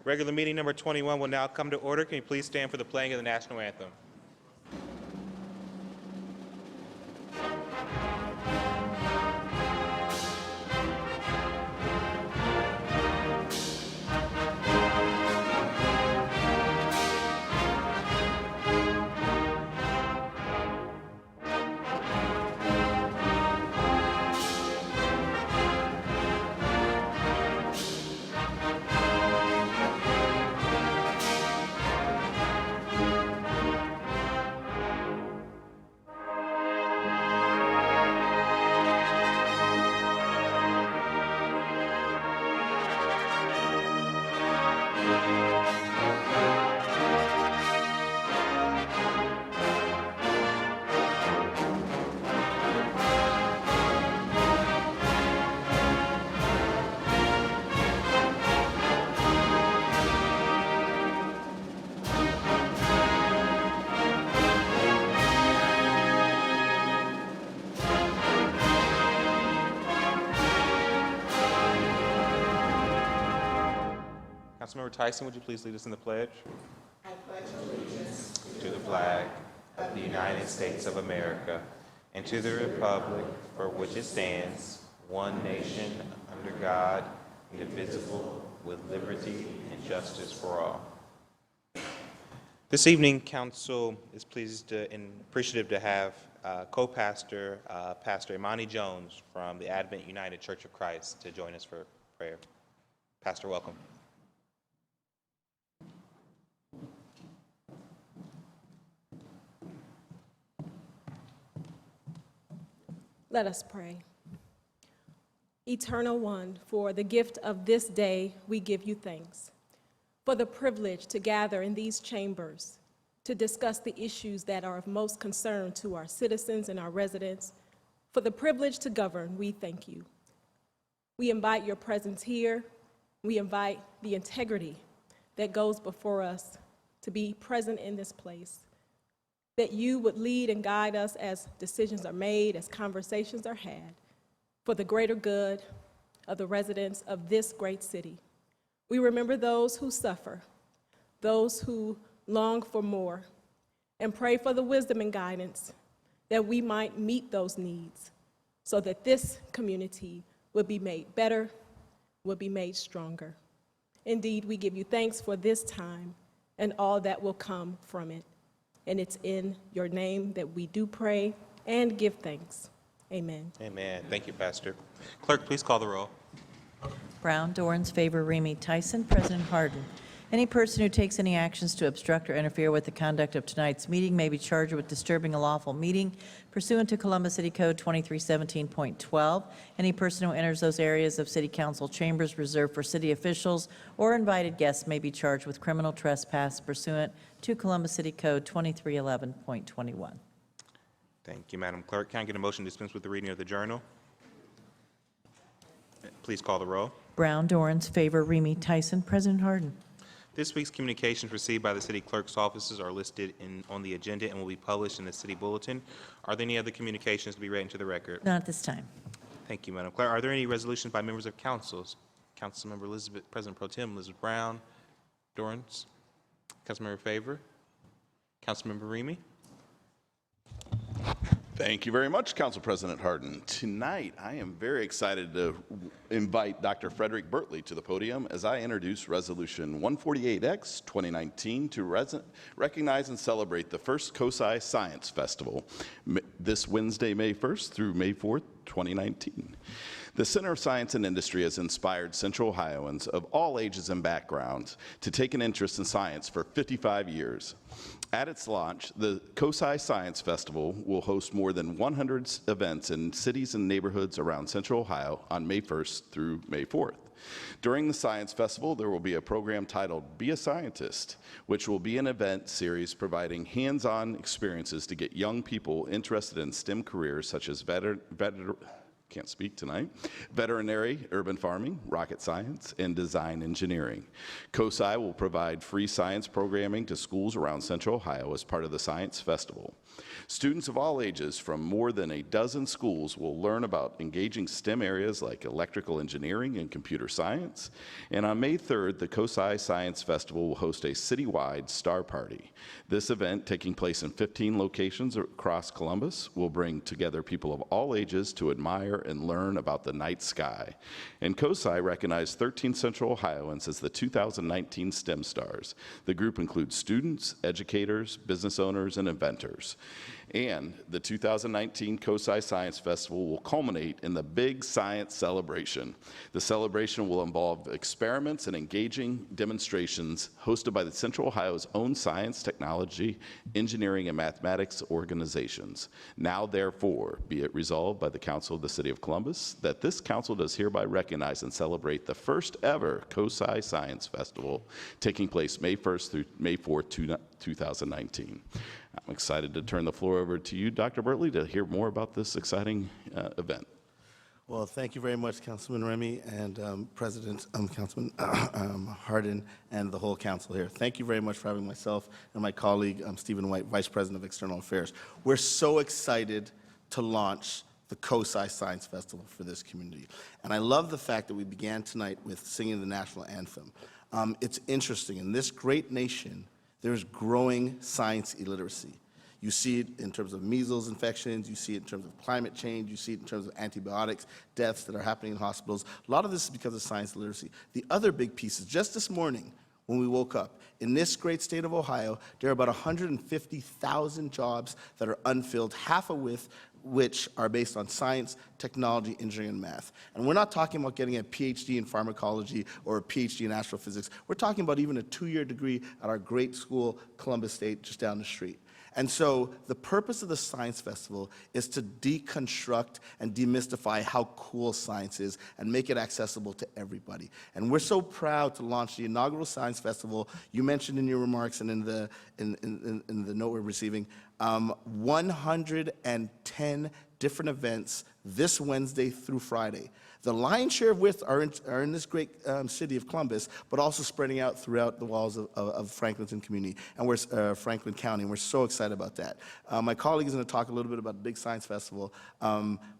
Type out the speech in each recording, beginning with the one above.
Regular meeting number 21 will now come to order. Can you please stand for the playing of the national anthem? Councilmember Tyson, would you please lead us in the pledge? I pledge allegiance To the flag of the United States of America and to the republic for which it stands, one nation, under God, indivisible, with liberty and justice for all. This evening, Council is pleased and appreciative to have co-pastor, Pastor Imani Jones from the Advent United Church of Christ to join us for prayer. Pastor, welcome. Let us pray. Eternal One, for the gift of this day, we give you thanks. For the privilege to gather in these chambers to discuss the issues that are of most concern to our citizens and our residents. For the privilege to govern, we thank you. We invite your presence here. We invite the integrity that goes before us to be present in this place, that you would lead and guide us as decisions are made, as conversations are had, for the greater good of the residents of this great city. We remember those who suffer, those who long for more, and pray for the wisdom and guidance that we might meet those needs so that this community would be made better, would be made stronger. Indeed, we give you thanks for this time and all that will come from it. And it's in your name that we do pray and give thanks. Amen. Amen. Thank you, Pastor. Clerk, please call the roll. Brown, Dorans, Favor, Remy, Tyson, President Harden. Any person who takes any actions to obstruct or interfere with the conduct of tonight's meeting may be charged with disturbing a lawful meeting pursuant to Columbus City Code 2317.12. Any person who enters those areas of City Council chambers reserved for city officials or invited guests may be charged with criminal trespass pursuant to Columbus City Code 2311.21. Thank you, Madam Clerk. Can I get a motion to dispense with the reading of the journal? Please call the roll. Brown, Dorans, Favor, Remy, Tyson, President Harden. This week's communications received by the City Clerk's offices are listed on the agenda and will be published in the City Bulletin. Are there any other communications to be read into the record? Not at this time. Thank you, Madam Clerk. Are there any resolutions by members of councils? Councilmember Elizabeth, President Pro Tem Elizabeth Brown, Dorans, Councilmember Favor, Councilmember Remy. Thank you very much, Council President Harden. Tonight, I am very excited to invite Dr. Frederick Bertley to the podium as I introduce Resolution 148X 2019 to recognize and celebrate the first COSI Science Festival this Wednesday, May 1st through May 4th, 2019. The Center of Science and Industry has inspired Central Ohioans of all ages and backgrounds to take an interest in science for 55 years. At its launch, the COSI Science Festival will host more than 100 events in cities and neighborhoods around Central Ohio on May 1st through May 4th. During the Science Festival, there will be a program titled Be a Scientist, which will be an event series providing hands-on experiences to get young people interested in STEM careers such as can't speak tonight, veterinary, urban farming, rocket science, and design engineering. COSI will provide free science programming to schools around Central Ohio as part of the Science Festival. Students of all ages from more than a dozen schools will learn about engaging STEM areas like electrical engineering and computer science. And on May 3rd, the COSI Science Festival will host a citywide star party. This event, taking place in 15 locations across Columbus, will bring together people of all ages to admire and learn about the night sky. And COSI recognized 13 Central Ohioans as the 2019 STEM Stars. The group includes students, educators, business owners, and inventors. And the 2019 COSI Science Festival will culminate in the Big Science Celebration. The celebration will involve experiments and engaging demonstrations hosted by the Central Ohio's own science, technology, engineering, and mathematics organizations. Now, therefore, be it resolved by the Council of the City of Columbus that this council does hereby recognize and celebrate the first ever COSI Science Festival taking place May 1st through May 4th, 2019. I'm excited to turn the floor over to you, Dr. Bertley, to hear more about this exciting event. Well, thank you very much, Councilman Remy and Councilman Hardin and the whole council here. Thank you very much for having myself and my colleague, Stephen White, Vice President of External Affairs. We're so excited to launch the COSI Science Festival for this community. And I love the fact that we began tonight with singing the national anthem. It's interesting, in this great nation, there's growing science illiteracy. You see it in terms of measles infections, you see it in terms of climate change, you see it in terms of antibiotics, deaths that are happening in hospitals. A lot of this is because of science literacy. The other big piece is just this morning when we woke up, in this great state of Ohio, there are about 150,000 jobs that are unfilled, half of which are based on science, technology, engineering, and math. And we're not talking about getting a PhD in pharmacology or a PhD in astrophysics. We're talking about even a 2-year degree at our great school, Columbus State, just down the street. And so the purpose of the Science Festival is to deconstruct and demystify how cool science is and make it accessible to everybody. And we're so proud to launch the inaugural Science Festival. You mentioned in your remarks and in the note we're receiving, 110 different events this Wednesday through Friday. The lion's share of which are in this great city of Columbus, but also spreading out throughout the walls of Franklinton community and Franklin County, and we're so excited about that. My colleague is going to talk a little bit about the Big Science Festival,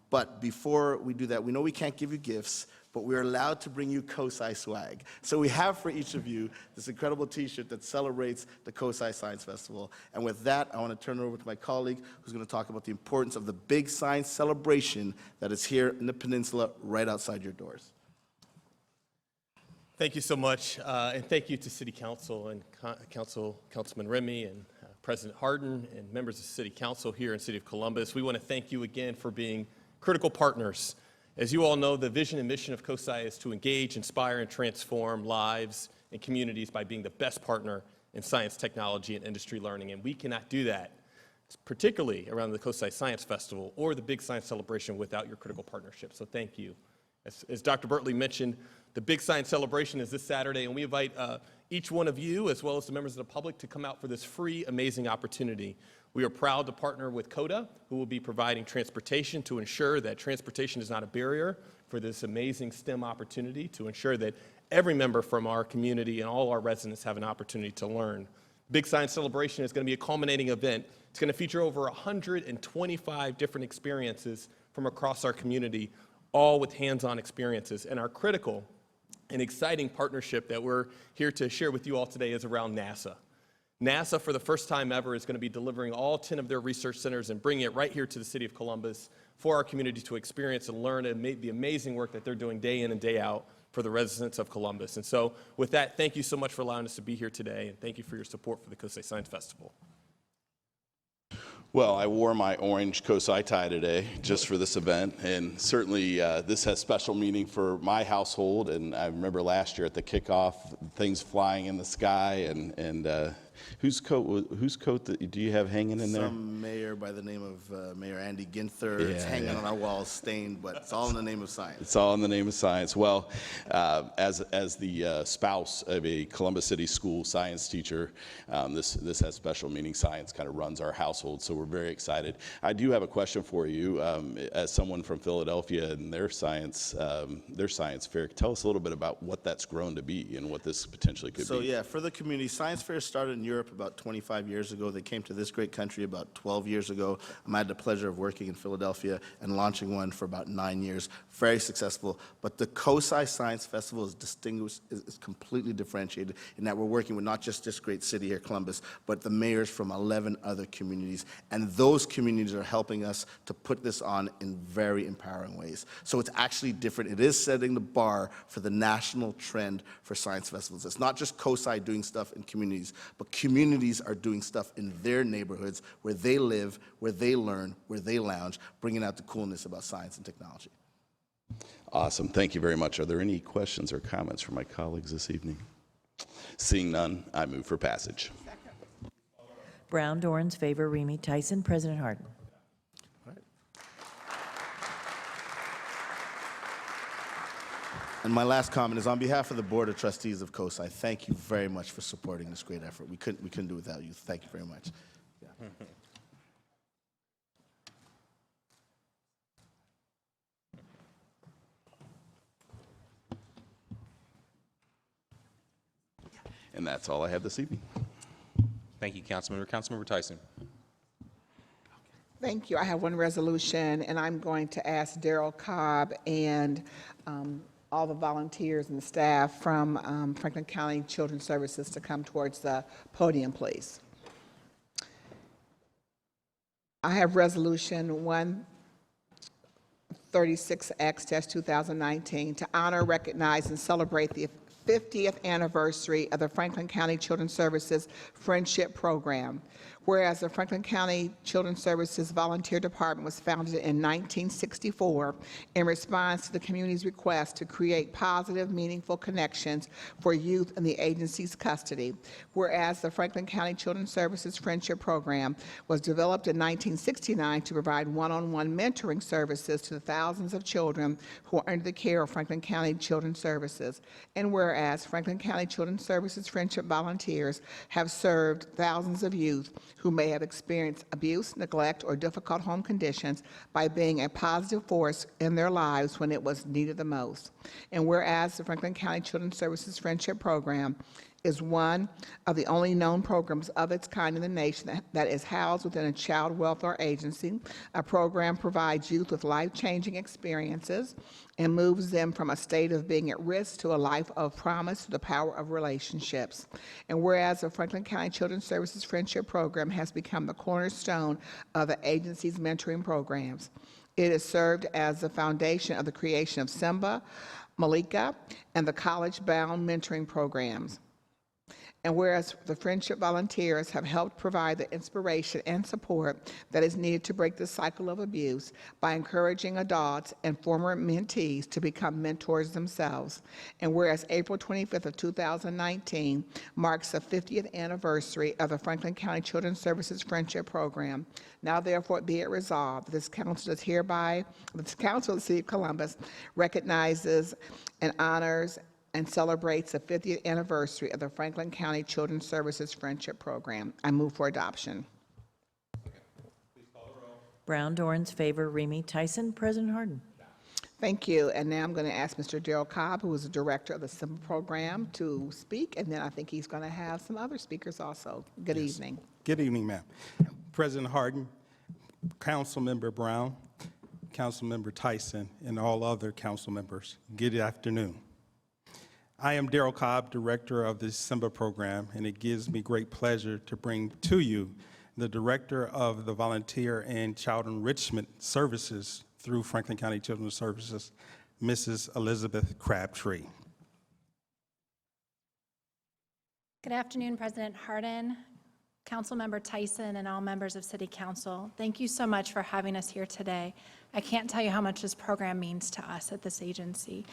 but before we do that, we know we can't give you gifts, but we're allowed to bring you COSI swag. So we have for each of you this incredible t-shirt that celebrates the COSI Science Festival. And with that, I want to turn it over to my colleague who's going to talk about the importance of the big science celebration that is here in the peninsula right outside your doors. Thank you so much, and thank you to City Council and Councilman Remy and President Hardin and members of City Council here in the City of Columbus. We want to thank you again for being critical partners. As you all know, the vision and mission of COSI is to engage, inspire, and transform lives and communities by being the best partner in science, technology, and industry learning. And we cannot do that, particularly around the COSI Science Festival or the Big Science Celebration, without your critical partnership. So thank you. As Dr. Bertley mentioned, the Big Science Celebration is this Saturday, and we invite each one of you, as well as the members of the public, to come out for this free, amazing opportunity. We are proud to partner with CODA, who will be providing transportation to ensure that transportation is not a barrier for this amazing STEM opportunity, to ensure that every member from our community and all our residents have an opportunity to learn. Big Science Celebration is going to be a culminating event. It's going to feature over 125 different experiences from across our community, all with hands-on experiences. And our critical and exciting partnership that we're here to share with you all today is around NASA. NASA, for the first time ever, is going to be delivering all 10 of their research centers and bringing it right here to the city of Columbus for our community to experience and learn the amazing work that they're doing day in and day out for the residents of Columbus. And so with that, thank you so much for allowing us to be here today, and thank you for your support for the COSI Science Festival. Well, I wore my orange COSI tie today just for this event, and certainly this has special meaning for my household. And I remember last year at the kickoff, things flying in the sky, and Whose coat do you have hanging in there? Some mayor by the name of Mayor Andy Ginther. It's hanging on our walls, stained, but it's all in the name of science. It's all in the name of science. Well, as the spouse of a Columbus City School science teacher, this has special meaning. Science kind of runs our household, so we're very excited. I do have a question for you. As someone from Philadelphia and their science fair, tell us a little bit about what that's grown to be and what this potentially could be. So yeah, for the community, science fairs started in Europe about 25 years ago. They came to this great country about 12 years ago. I had the pleasure of working in Philadelphia and launching one for about 9 years. Very successful. But the COSI Science Festival is distinguished, is completely differentiated in that we're working with not just this great city here, Columbus, but the mayors from 11 other communities. And those communities are helping us to put this on in very empowering ways. So it's actually different. It is setting the bar for the national trend for science festivals. It's not just COSI doing stuff in communities, but communities are doing stuff in their neighborhoods where they live, where they learn, where they lounge, bringing out the coolness about science and technology. Awesome. Thank you very much. Are there any questions or comments from my colleagues this evening? Seeing none, I move for passage. Brown, Dorans, favor, Remy, Tyson, President Harden. And my last comment is on behalf of the Board of Trustees of COSI, thank you very much for supporting this great effort. We couldn't do it without you. Thank you very much. Yeah. And that's all I have this evening. Thank you, Councilmember. Councilmember Tyson. Thank you. I have one resolution, and I'm going to ask Darrell Cobb and all the volunteers and the staff from Franklin County Children's Services to come towards the podium, please. I have Resolution 136X-2019 to honor, recognize, and celebrate the 50th anniversary of the Franklin County Children's Services Friendship Program. Whereas the Franklin County Children's Services Volunteer Department was founded in 1964 in response to the community's request to create positive, meaningful connections for youth in the agency's custody. Whereas the Franklin County Children's Services Friendship Program was developed in 1969 to provide one-on-one mentoring services to the thousands of children who are under the care of Franklin County Children's Services. And whereas Franklin County Children's Services Friendship volunteers have served thousands of youth who may have experienced abuse, neglect, or difficult home conditions by being a positive force in their lives when it was needed the most. And whereas the Franklin County Children's Services Friendship Program is one of the only known programs of its kind in the nation that is housed within a child welfare agency. A program provides youth with life-changing experiences and moves them from a state of being at risk to a life of promise to the power of relationships. And whereas the Franklin County Children's Services Friendship Program has become the cornerstone of the agency's mentoring programs, it has served as the foundation of the creation of Simba, Malika, and the college-bound mentoring programs. And whereas the Friendship volunteers have helped provide the inspiration and support that is needed to break the cycle of abuse by encouraging adults and former mentees to become mentors themselves. And whereas April 25th of 2019 marks the 50th anniversary of the Franklin County Children's Services Friendship Program, now therefore be it resolved that this council of the City of Columbus recognizes and honors and celebrates the 50th anniversary of the Franklin County Children's Services Friendship Program. I move for adoption. Brown, Dorans, favor, Remy, Tyson, President Harden. Thank you. And now I'm going to ask Mr. Darrell Cobb, who is the director of the SIMBA program, to speak. And then I think he's going to have some other speakers also. Good evening. Good evening, ma'am. President Harden, Councilmember Brown, Councilmember Tyson, and all other council members, good afternoon. I am Darrell Cobb, director of the SIMBA program, and it gives me great pleasure to bring to you the director of the Volunteer and Child Enrichment Services through Franklin County Children's Services, Mrs. Elizabeth Crabtree. Good afternoon, President Harden, Councilmember Tyson, and all members of City Council. Thank you so much for having us here today. I can't tell you how much this program means to us at this agency.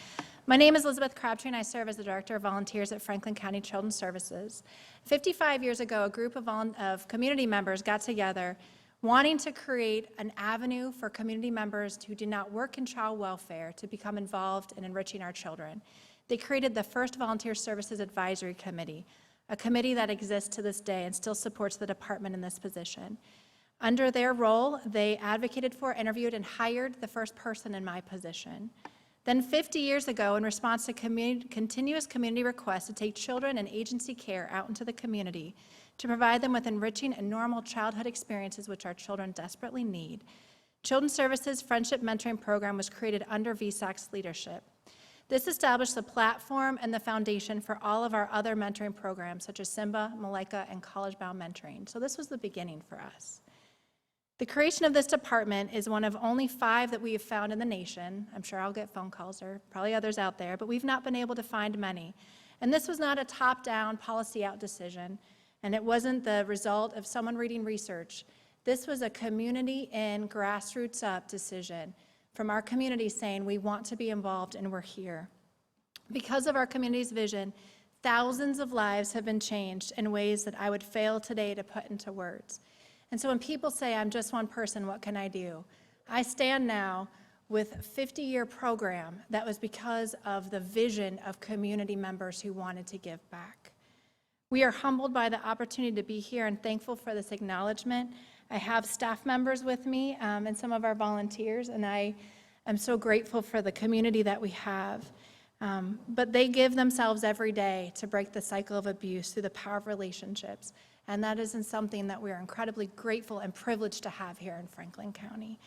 My name is Elizabeth Crabtree, and I serve as the Director of Volunteers at Franklin County Children's Services. 55 years ago, a group of community members got together wanting to create an avenue for community members who did not work in child welfare to become involved in enriching our children. They created the first Volunteer Services Advisory Committee, a committee that exists to this day and still supports the department in this position. Under their role, they advocated for, interviewed, and hired the first person in my position. Then 50 years ago, in response to continuous community requests to take children and agency care out into the community to provide them with enriching and normal childhood experiences which our children desperately need, Children's Services Friendship Mentoring Program was created under VSAC's leadership. This established the platform and the foundation for all of our other mentoring programs, such as Simba, Malika, and College Bound Mentoring. So this was the beginning for us. The creation of this department is one of only 5 that we have found in the nation. I'm sure I'll get phone calls, there are probably others out there, but we've not been able to find many. And this was not a top-down, policy-out decision, and it wasn't the result of someone reading research. This was a community-in, grassroots-up decision from our community saying we want to be involved and we're here. Because of our community's vision, thousands of lives have been changed in ways that I would fail today to put into words. And so when people say, I'm just one person, what can I do? I stand now with a 50-year program that was because of the vision of community members who wanted to give back. We are humbled by the opportunity to be here and thankful for this acknowledgement. I have staff members with me and some of our volunteers, and I am so grateful for the community that we have. But they give themselves every day to break the cycle of abuse through the power of relationships. And that isn't something that we are incredibly grateful and privileged to have here in Franklin County.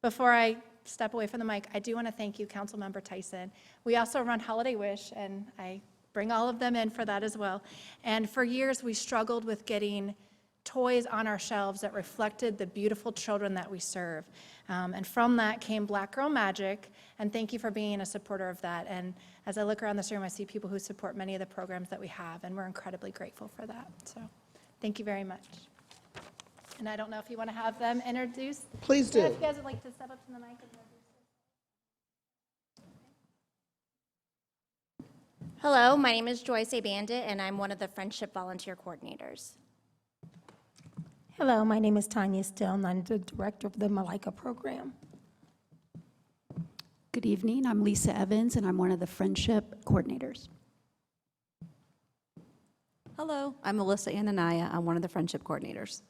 Before I step away from the mic, I do want to thank you, Councilmember Tyson. We also run Holiday Wish, and I bring all of them in for that as well. And for years, we struggled with getting toys on our shelves that reflected the beautiful children that we serve. And from that came Black Girl Magic, and thank you for being a supporter of that. And as I look around this room, I see people who support many of the programs that we have, and we're incredibly grateful for that. So. Thank you very much. And I don't know if you want to have them introduce. Please do. If you guys would like to step up to the mic and introduce yourself. Hello, my name is Joyce A. Bandit, and I'm one of the Friendship Volunteer Coordinators. Hello, my name is Tanya Still, and I'm the director of the Malika program. Good evening, I'm Lisa Evans, and I'm one of the Friendship Coordinators. Hello, I'm Melissa Ananaya. I'm one of the Friendship Coordinators.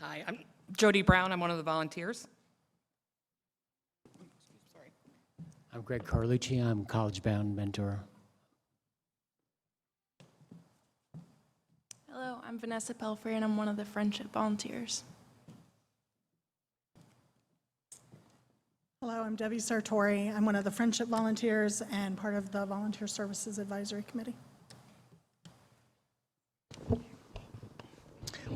Hi, I'm Jody Brown. I'm one of the volunteers. Sorry. I'm Greg Carlucci. I'm College Bound Mentor. Hello, I'm Vanessa Pelfrey, and I'm one of the Friendship Volunteers. Hello, I'm Debbie Sartori. I'm one of the Friendship Volunteers and part of the Volunteer Services Advisory Committee.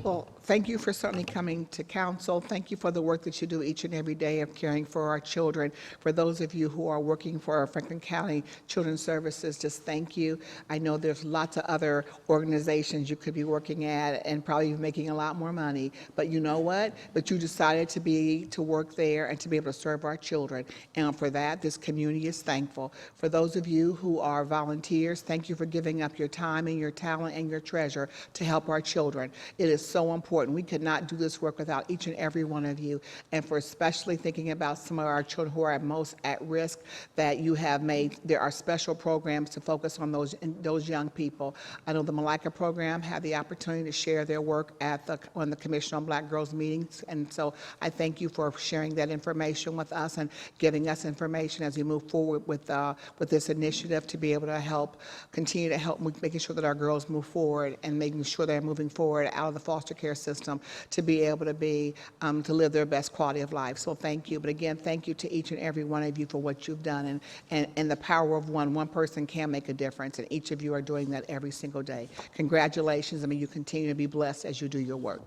Well, thank you for certainly coming to council. Thank you for the work that you do each and every day of caring for our children. For those of you who are working for our Franklin County Children's Services, just thank you. I know there's lots of other organizations you could be working at and probably making a lot more money, but you know what? But you decided to work there and to be able to serve our children. And for that, this community is thankful. For those of you who are volunteers, thank you for giving up your time and your talent and your treasure to help our children. It is so important. We could not do this work without each and every one of you, and for especially thinking about some of our children who are most at risk, that you have made. There are special programs to focus on those young people. I know the Malika program had the opportunity to share their work on the Commission on Black Girls meetings, and so I thank you for sharing that information with us and giving us information as we move forward with this initiative to be able to continue to help making sure that our girls move forward and making sure they're moving forward out of the foster care system to be able to live their best quality of life. So thank you. But again, thank you to each and every one of you for what you've done. And the power of one person can make a difference. And each of you are doing that every single day. Congratulations. I mean, you continue to be blessed as you do your work.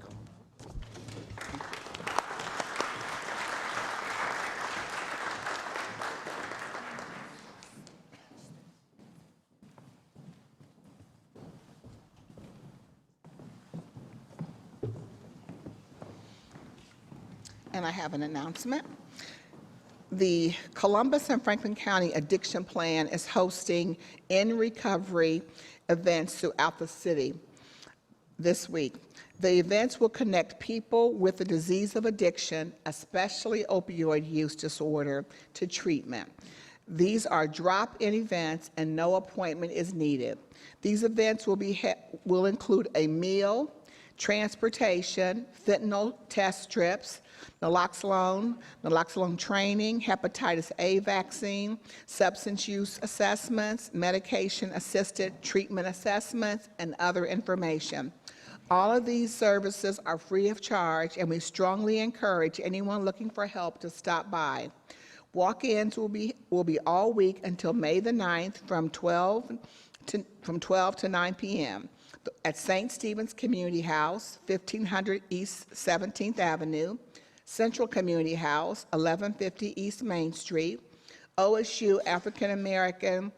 And I have an announcement. The Columbus and Franklin County Addiction Plan is hosting in recovery events throughout the city this week. The events will connect people with the disease of addiction, especially opioid use disorder, to treatment. These are drop-in events and no appointment is needed. These events will include a meal, transportation, fentanyl test strips, naloxone training, hepatitis A vaccine, substance use assessments, medication-assisted treatment assessments, and other information. All of these services are free of charge, and we strongly encourage anyone looking for help to stop by. Walk-ins will be all week until May the 9th from 12 to 9 p.m. at St. Stephen's Community House, 1500 East 17th Avenue, Central Community House, 1150 East Main Street, OSU African American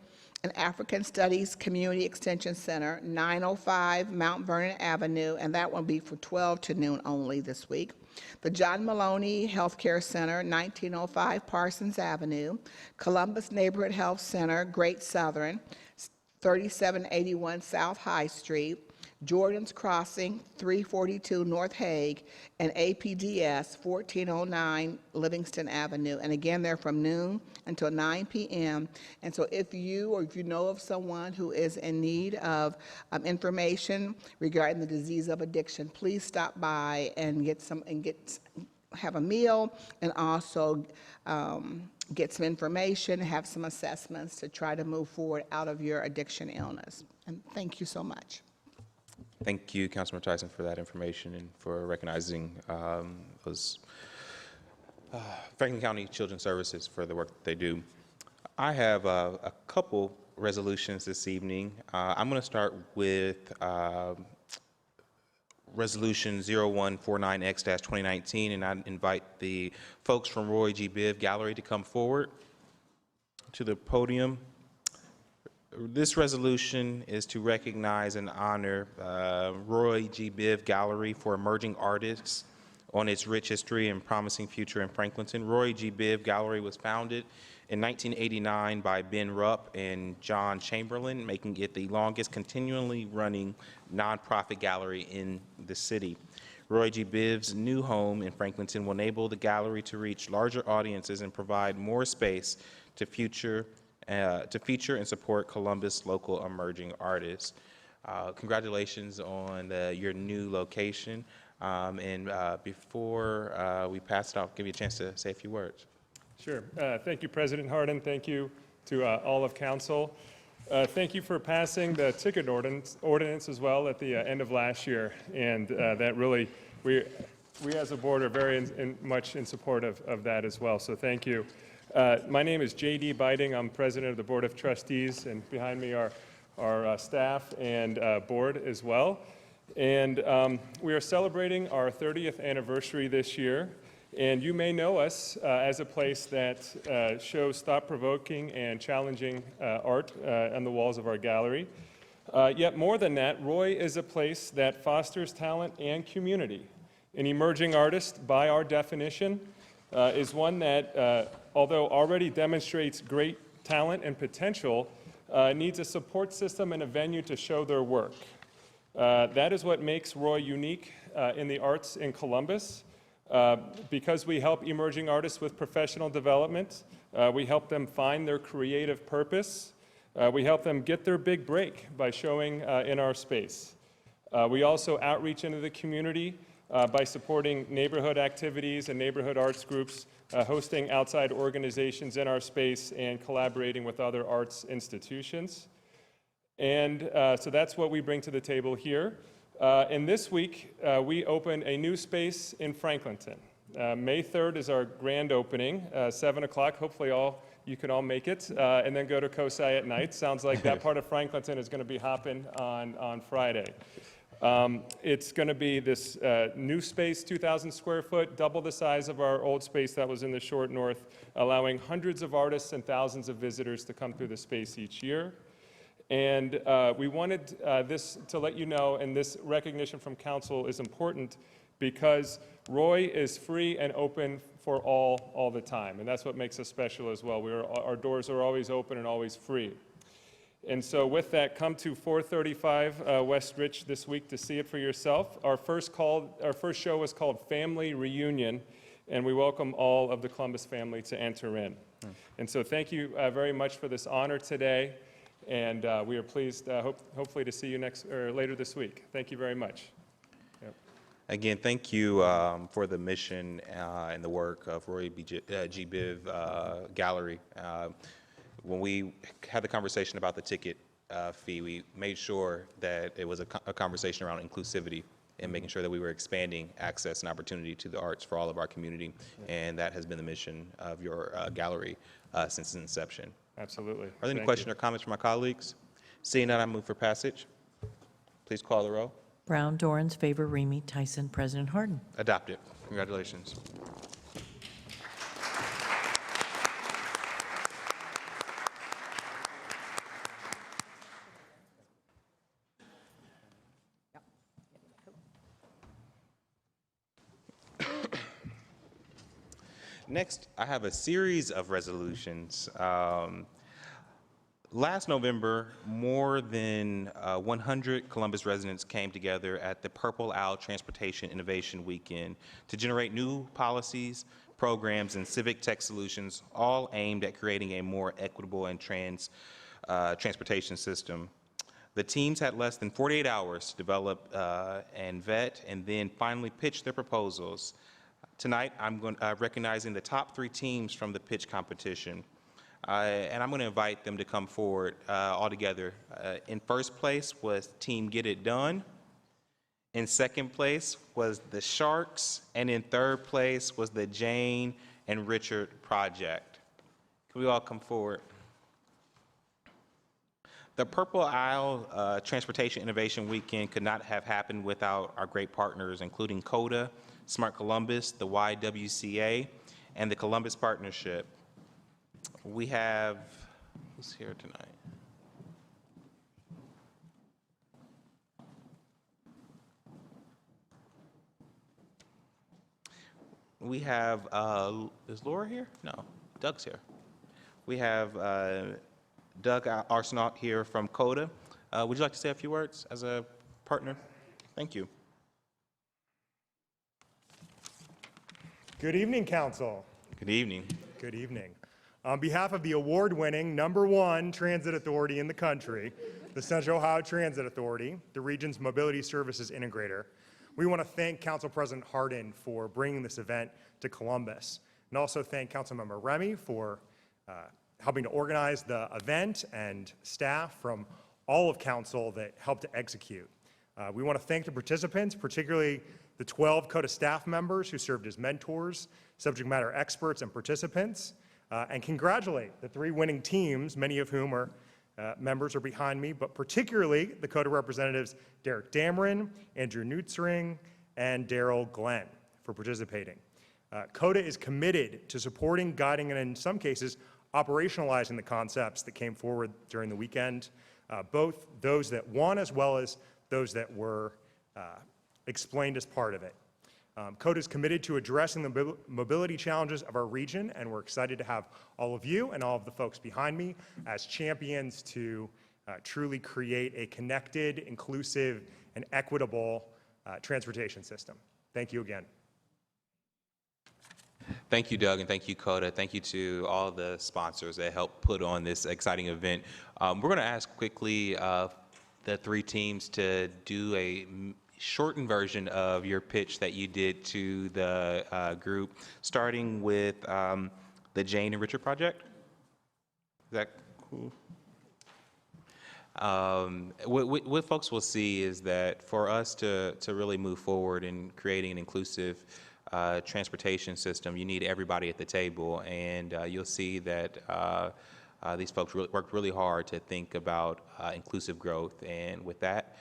and African Studies Community Extension Center, 905 Mount Vernon Avenue, and that will be from 12 to noon only this week. The John Maloney Healthcare Center, 1905 Parsons Avenue, Columbus Neighborhood Health Center, Great Southern, 3781 South High Street, Jordan's Crossing, 342 North Hague, and APDS, 1409 Livingston Avenue. And again, they're from noon until 9 p.m. And so if you know of someone who is in need of information regarding the disease of addiction, please stop by and have a meal, and also get some information, have some assessments to try to move forward out of your addiction illness. And thank you so much. Thank you, Councilman Tyson, for that information and for recognizing those Franklin County Children's Services for the work that they do. I have a couple resolutions this evening. I'm going to start with Resolution 0149X-2019, and I invite the folks from Roy G. Biv Gallery to come forward to the podium. This resolution is to recognize and honor Roy G. Biv Gallery for emerging artists on its rich history and promising future in Franklinton. Roy G. Biv Gallery was founded in 1989 by Ben Rupp and John Chamberlain, making it the longest continually running nonprofit gallery in the city. Roy G. Biv's new home in Franklinton will enable the gallery to reach larger audiences and provide more space to feature and support Columbus local emerging artists. Congratulations on your new location. Before we pass it, I'll give you a chance to say a few words. Sure. Thank you, President Hardin. Thank you to all of council. Thank you for passing the ticket ordinance as well at the end of last year. And that really, we as a board are very much in support of that as well. So thank you. My name is J.D. Biding. I'm president of the Board of Trustees, and behind me are our staff and board as well. And we are celebrating our 30th anniversary this year. And you may know us as a place that shows thought-provoking and challenging art on the walls of our gallery. Yet more than that, Roy is a place that fosters talent and community. An emerging artist, by our definition, is one that, although already demonstrates great talent and potential, needs a support system and a venue to show their work. That is what makes Roy unique in the arts in Columbus. Because we help emerging artists with professional development, we help them find their creative purpose, we help them get their big break by showing in our space. We also outreach into the community by supporting neighborhood activities and neighborhood arts groups, hosting outside organizations in our space, and collaborating with other arts institutions. And so that's what we bring to the table here. And this week, we opened a new space in Franklinton. May 3rd is our grand opening, 7 o'clock. Hopefully you can all make it, and then go to COSI at night. Sounds like that part of Franklinton is going to be hopping on Friday. It's going to be this new space, 2,000 square foot, double the size of our old space that was in the short north, allowing hundreds of artists and thousands of visitors to come through the space each year. And we wanted this to let you know, and this recognition from council is important, because Roy is free and open for all the time, and that's what makes us special as well. Our doors are always open and always free. And so with that, come to 435 West Rich this week to see it for yourself. Our first show was called Family Reunion, and we welcome all of the Columbus family to enter in. And so thank you very much for this honor today, and we are pleased, hopefully, to see you later this week. Thank you very much. Yep. Again, thank you for the mission and the work of Roy G. Biv Gallery. When we had the conversation about the ticket fee, we made sure that it was a conversation around inclusivity and making sure that we were expanding access and opportunity to the arts for all of our community. And that has been the mission of your gallery since its inception. Absolutely. Are there any Thank questions you. or comments from my colleagues? Seeing none, I move for passage. Please call the roll. Brown, Dorans, favor, Remy, Tyson, President Harden. Adopted. Congratulations. Next, I have a series of resolutions. Last November, more than 100 Columbus residents came together at the Purple Owl Transportation Innovation Weekend to generate new policies, programs, and civic tech solutions, all aimed at creating a more equitable and transportation system. The teams had less than 48 hours to develop and vet, and then finally pitch their proposals. Tonight, I'm recognizing the top 3 teams from the pitch competition. And I'm going to invite them to come forward all together. In first place was Team Get It Done. In second place was the Sharks. And in third place was the Jane and Richard Project. Can we all come forward? The Purple Owl Transportation Innovation Weekend could not have happened without our great partners, including CODA, Smart Columbus, the YWCA, and the Columbus Partnership. We have, who's here tonight? We have, is Laura here? No, Doug's here. We have Doug Arsenault here from CODA. Would you like to say a few words as a partner? Thank you. Good evening, Council. Good evening. Good evening. On behalf of the award-winning #1 transit authority in the country, the Central Ohio Transit Authority, the region's mobility services integrator, we want to thank Council President Hardin for bringing this event to Columbus, and also thank Councilmember Remy for helping to organize the event and staff from all of Council that helped to execute. We want to thank the participants, particularly the 12 CODA staff members who served as mentors, subject matter experts, and participants, and congratulate the 3 winning teams, many of whom are members are behind me, but particularly the CODA representatives Derek Dameron, Andrew Nutzring, and Daryl Glenn for participating. CODA is committed to supporting, guiding, and in some cases, operationalizing the concepts that came forward during the weekend, both those that won as well as those that were explained as part of it. CODA is committed to addressing the mobility challenges of our region, and we're excited to have all of you and all of the folks behind me as champions to truly create a connected, inclusive, and equitable transportation system. Thank you again. Thank you, Doug, and thank you, CODA. Thank you to all the sponsors that helped put on this exciting event. We're going to ask quickly the 3 teams to do a shortened version of your pitch that you did to the group, starting with the Jane and Richard Project. Is that cool? What folks will see is that for us to really move forward in creating an inclusive transportation system, you need everybody at the table, and you'll see that these folks worked really hard to think about inclusive growth. And with that,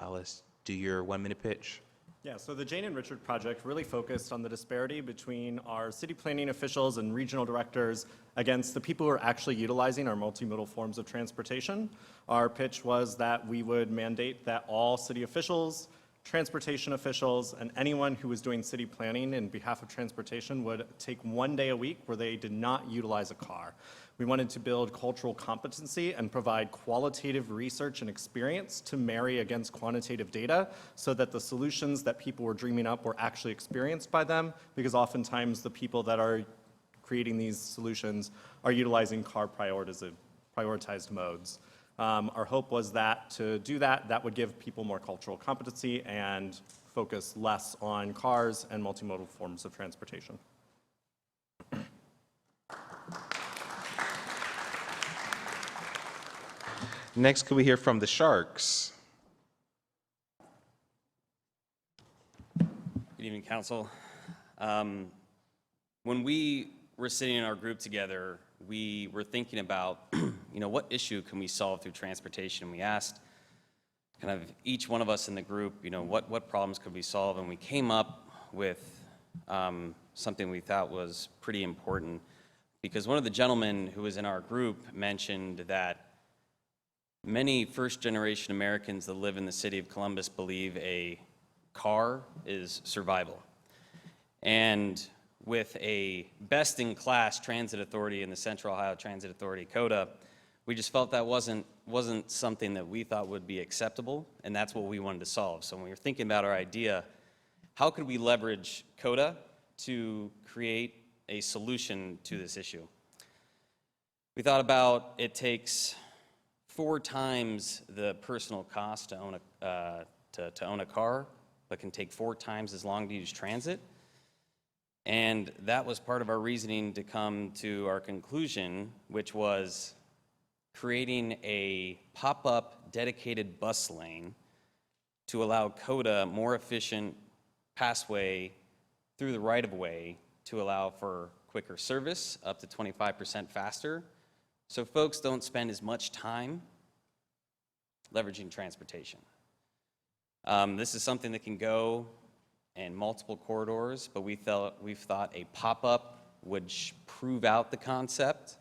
let's do your 1-minute pitch. Yeah, so the Jane and Richard Project really focused on the disparity between our city planning officials and regional directors against the people who are actually utilizing our multimodal forms of transportation. Our pitch was that we would mandate that all city officials, transportation officials and anyone who was doing city planning in behalf of transportation would take 1 day a week where they did not utilize a car. We wanted to build cultural competency and provide qualitative research and experience to marry against quantitative data so that the solutions that people were dreaming up were actually experienced by them, because oftentimes the people that are creating these solutions are utilizing car prioritized modes. Our hope was that to do that, that would give people more cultural competency and focus less on cars and multimodal forms of transportation. Next, could we hear from the Sharks? Good evening, Council. When we were sitting in our group together, we were thinking about, what issue can we solve through transportation? We asked kind of each one of us in the group, what problems could we solve? And we came up with something we thought was pretty important, because one of the gentlemen who was in our group mentioned that many first-generation Americans that live in the city of Columbus believe a car is survival. And with a best-in-class transit authority in the Central Ohio Transit Authority, CODA, we just felt that wasn't something that we thought would be acceptable, and that's what we wanted to solve. So when we were thinking about our idea, how could we leverage CODA to create a solution to this issue? We thought about it takes 4 times the personal cost to own a car, but can take 4 times as long to use transit. And that was part of our reasoning to come to our conclusion, which was creating a pop-up dedicated bus lane to allow CODA more efficient passway through the right-of-way to allow for quicker service, up to 25% faster, so folks don't spend as much time leveraging transportation. This is something that can go in multiple corridors, but we've thought a pop-up would prove out the concept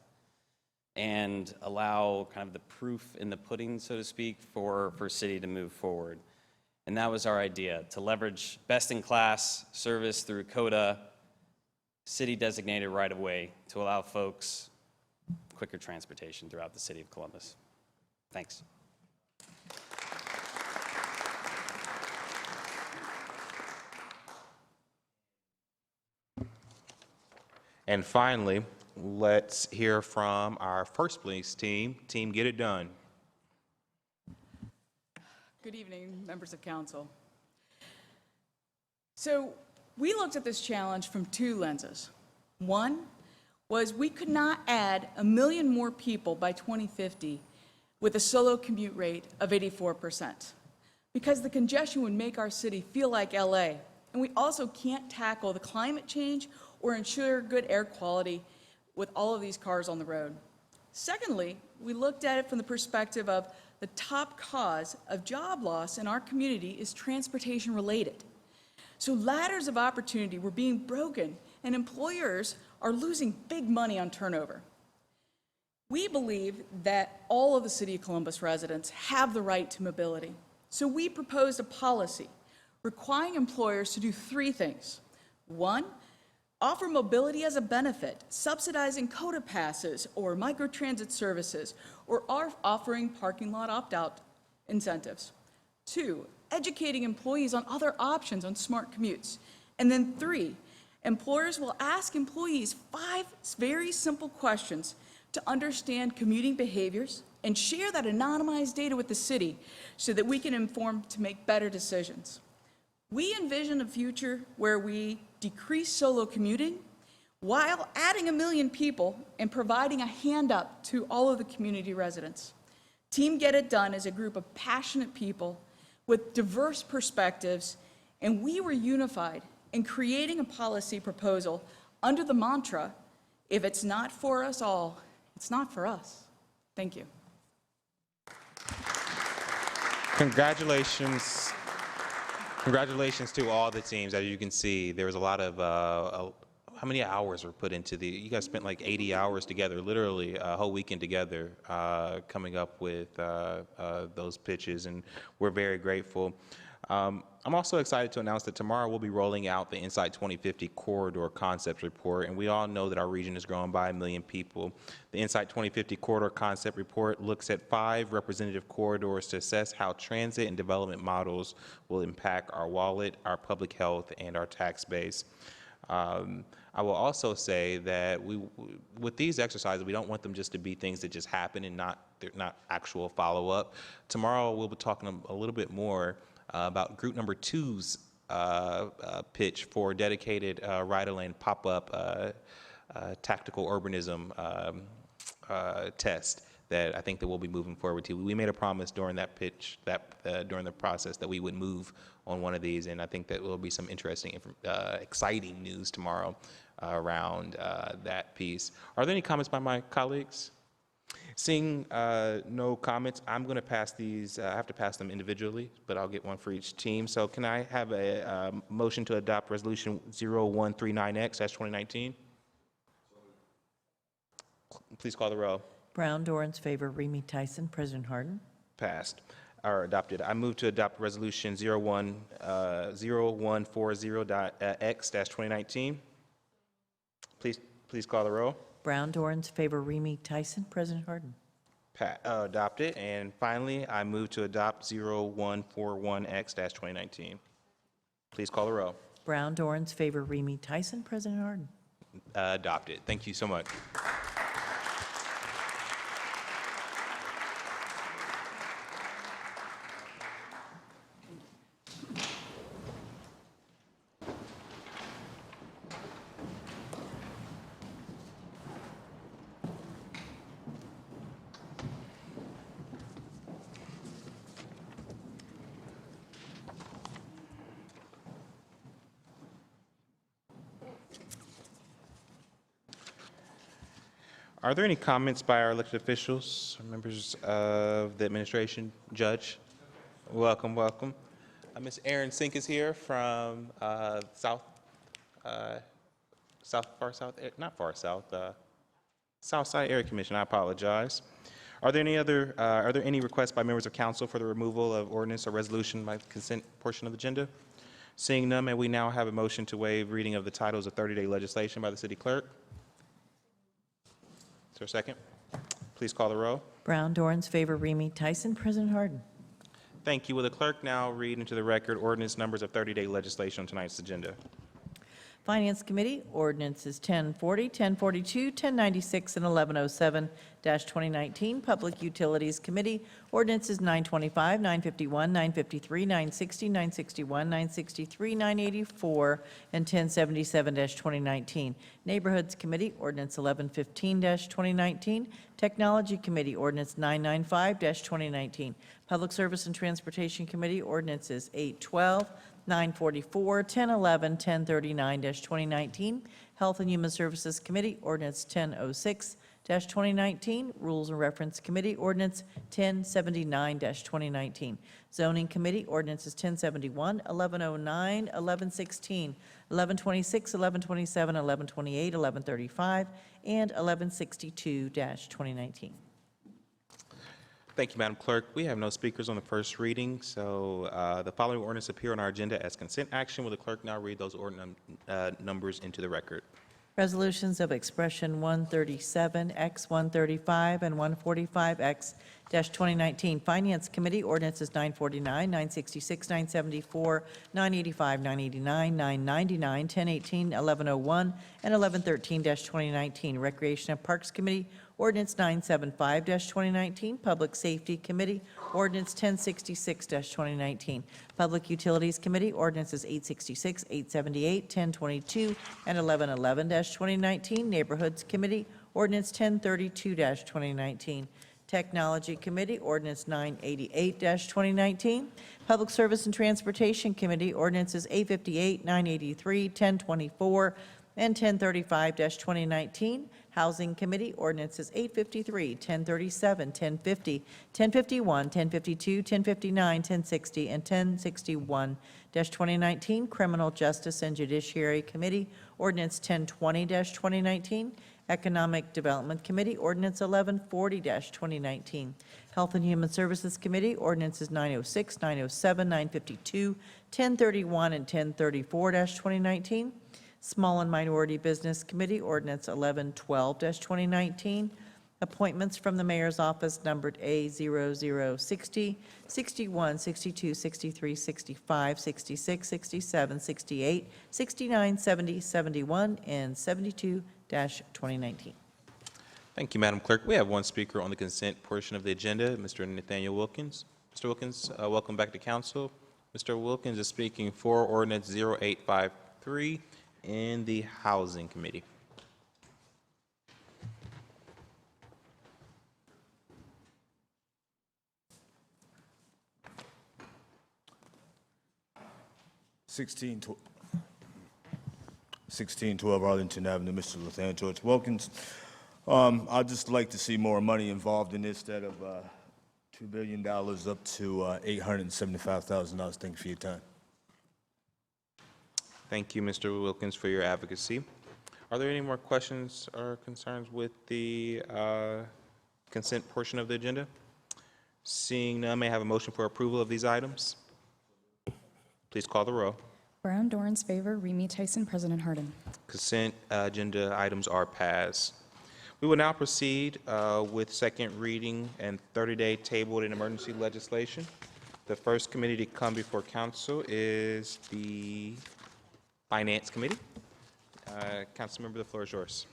and allow kind of the proof in the pudding, so to speak, for city to move forward. And that was our idea, to leverage best-in-class service through CODA, city-designated right-of-way, to allow folks quicker transportation throughout the city of Columbus. Thanks. And finally, let's hear from our first place team, Team Get It Done. Good evening, members of council. So we looked at this challenge from 2 lenses. One was we could not add 1 million more people by 2050 with a solo commute rate of 84%, because the congestion would make our city feel like LA. And we also can't tackle the climate change or ensure good air quality with all of these cars on the road. Secondly, we looked at it from the perspective of the top cause of job loss in our community is transportation related. So ladders of opportunity were being broken and employers are losing big money on turnover. We believe that all of the City of Columbus residents have the right to mobility. So we proposed a policy requiring employers to do 3 things. 1, offer mobility as a benefit, subsidizing CODA passes or microtransit services, or offering parking lot opt-out incentives. 2, educating employees on other options on smart commutes. And then 3, employers will ask employees 5 very simple questions to understand commuting behaviors and share that anonymized data with the city so that we can inform to make better decisions. We envision a future where we decrease solo commuting while adding 1 million people and providing a hand up to all of the community residents. Team Get It Done is a group of passionate people with diverse perspectives, and we were unified in creating a policy proposal under the mantra, if it's not for us all, it's not for us. Thank you. Congratulations. Congratulations to all the teams. As you can see, there was a lot of, how many hours were put into you guys spent like 80 hours together, literally a whole weekend together, coming up with those pitches, and we're very grateful. I'm also excited to announce that tomorrow we'll be rolling out the Insight 2050 Corridor Concept Report, and we all know that our region is growing by 1 million people. The Insight 2050 Corridor Concept Report looks at 5 representative corridors to assess how transit and development models will impact our wallet, our public health, and our tax base. I will also say that with these exercises, we don't want them just to be things that just happen and they're not actual follow-up. Tomorrow, we'll be talking a little bit more about group number 2's pitch for dedicated ride-a-lane pop-up tactical urbanism test that I think that we'll be moving forward to. We made a promise during that pitch, during the process, that we would move on one of these, and I think that will be some interesting, exciting news tomorrow around that piece. Are there any comments by my colleagues? Seeing no comments, I'm going to pass these. I have to pass them individually, but I'll get one for each team. So can I have a motion to adopt Resolution 0139X-2019? Please call the roll. Brown, Dorans, favor, Remy Tyson, President Harden. Passed or adopted. I move to adopt Resolution 0140.X-2019. Please call the roll. Brown, Dorans, favor, Remy Tyson, President Harden. Adopted. And finally, I move to adopt 0141X-2019. Please call the roll. Brown, Dorans, favor, Remy Tyson, President Harden. Adopted. Thank you so much. Are there any comments by our elected officials, or members of the administration? Judge, welcome, welcome. Ms. Erin Sink is here from South Side Area Commission. I apologize. Are there any requests by members of council for the removal of ordinance or resolution by the consent portion of the agenda? Seeing none, may we now have a motion to waive reading of the titles of 30-day legislation by the city clerk? Is there a second? Please call the roll. Brown, Dorans, favor, Remy Tyson, President Harden. Thank you. Will the clerk now read into the record ordinance numbers of 30-day legislation on tonight's agenda? Finance Committee, ordinances 1040, 1042, 1096, and 1107-2019. Public Utilities Committee, ordinances 925, 951, 953, 960, 961, 963, 984, and 1077-2019. Neighborhoods Committee, ordinance 1115-2019. Technology Committee, ordinance 995-2019. Public Service and Transportation Committee, ordinances 812, 944, 1011, 1039-2019. Health and Human Services Committee, ordinance 1006-2019. Rules and Reference Committee, ordinance 1079-2019. Zoning Committee, ordinances 1071, 1109, 1116, 1126, 1127, 1128, 1135, and 1162-2019. Thank you, Madam Clerk. We have no speakers on the first reading, so the following ordinance appear on our agenda as consent action. Will the clerk now read those ordinance numbers into the record? Resolutions of Expression 137X, 135, and 145X-2019. Finance Committee, ordinances 949, 966, 974, 985, 989, 999, 1018, 1101, and 1113-2019. Recreation and Parks Committee, ordinance 975-2019. Public Safety Committee, ordinance 1066-2019. Public Utilities Committee, ordinances 866, 878, 1022, and 1111-2019. Neighborhoods Committee, ordinance 1032-2019. Technology Committee, ordinance 988-2019. Public Service and Transportation Committee, ordinances 858, 983, 1024, and 1035-2019. Housing Committee, ordinances 853, 1037, 1050, 1051, 1052, 1059, 1060, and 1061-2019. Criminal Justice and Judiciary Committee, ordinance 1020-2019. Economic Development Committee, Ordinance 1140-2019. Health and Human Services Committee, Ordinances 906, 907, 952, 1031, and 1034-2019. Small and Minority Business Committee, Ordinance 1112-2019. Appointments from the Mayor's Office numbered A0060, 61, 62, 63, 65, 66, 67, 68, 69, 70, 71, and 72-2019. Thank you, Madam Clerk. We have one speaker on the consent portion of the agenda, Mr. Nathaniel Wilkins. Mr. Wilkins, welcome back to council. Mr. Wilkins is speaking for Ordinance 0853 in the Housing Committee. Sixteen 1612 Arlington Avenue, Mr. Nathaniel George Wilkins. I'd just like to see more money involved in this, instead of $2 billion up to $875,000. Thank you for your time. Thank you, Mr. Wilkins, for your advocacy. Are there any more questions or concerns with the consent portion of the agenda? Seeing none, may I have a motion for approval of these items? Please call the row. Brown, Dorans, favor, Remy, Tyson, President Harden. Consent agenda items are passed. We will now proceed with second reading and 30-day tabled and emergency legislation. The first committee to come before council is the Finance Committee. Councilmember, the floor is yours.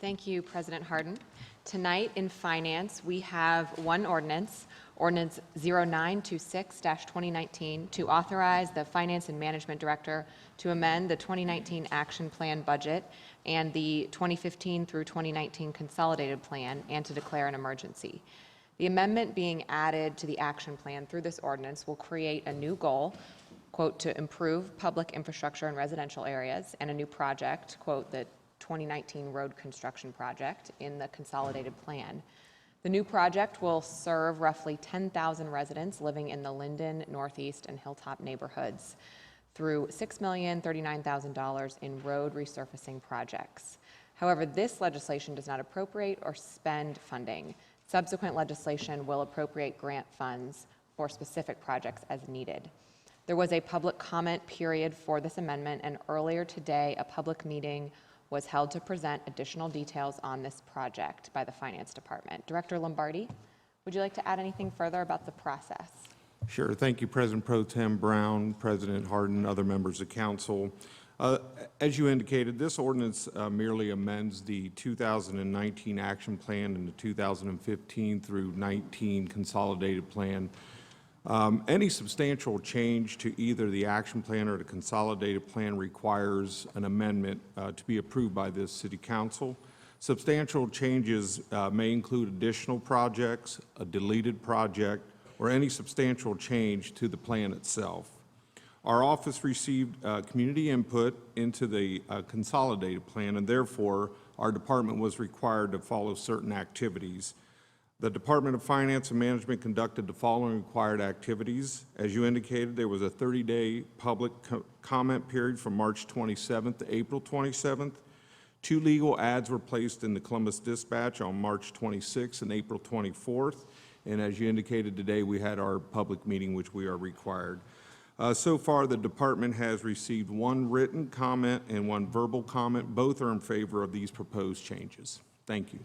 Thank you, President Harden. Tonight in Finance, we have one ordinance, Ordinance 0926-2019, to authorize the Finance and Management Director to amend the 2019 Action Plan budget and the 2015 through 2019 Consolidated Plan, and to declare an emergency. The amendment being added to the action plan through this ordinance will create a new goal, quote, to improve public infrastructure in residential areas, and a new project, quote, the 2019 road construction project in the consolidated plan. The new project will serve roughly 10,000 residents living in the Linden, Northeast, and Hilltop neighborhoods through $6,039,000 in road resurfacing projects. However, this legislation does not appropriate or spend funding. Subsequent legislation will appropriate grant funds for specific projects as needed. There was a public comment period for this amendment, and earlier today, a public meeting was held to present additional details on this project by the Finance Department. Director Lombardi, would you like to add anything further about the process? Sure. Thank you, President Pro Tem Brown, President Harden, other members of council. As you indicated, this ordinance merely amends the 2019 action plan and the 2015 through 19 consolidated plan. Any substantial change to either the action plan or the consolidated plan requires an amendment to be approved by this city council. Substantial changes may include additional projects, a deleted project, or any substantial change to the plan itself. Our office received community input into the consolidated plan, and therefore our department was required to follow certain activities. The Department of Finance and Management conducted the following required activities. As you indicated, there was a 30-day public comment period from March 27th to April 27th. 2 legal ads were placed in the Columbus Dispatch on March 26th and April 24th. And as you indicated today, we had our public meeting, which we are required. So far, the department has received 1 written comment and 1 verbal comment. Both are in favor of these proposed changes. Thank you.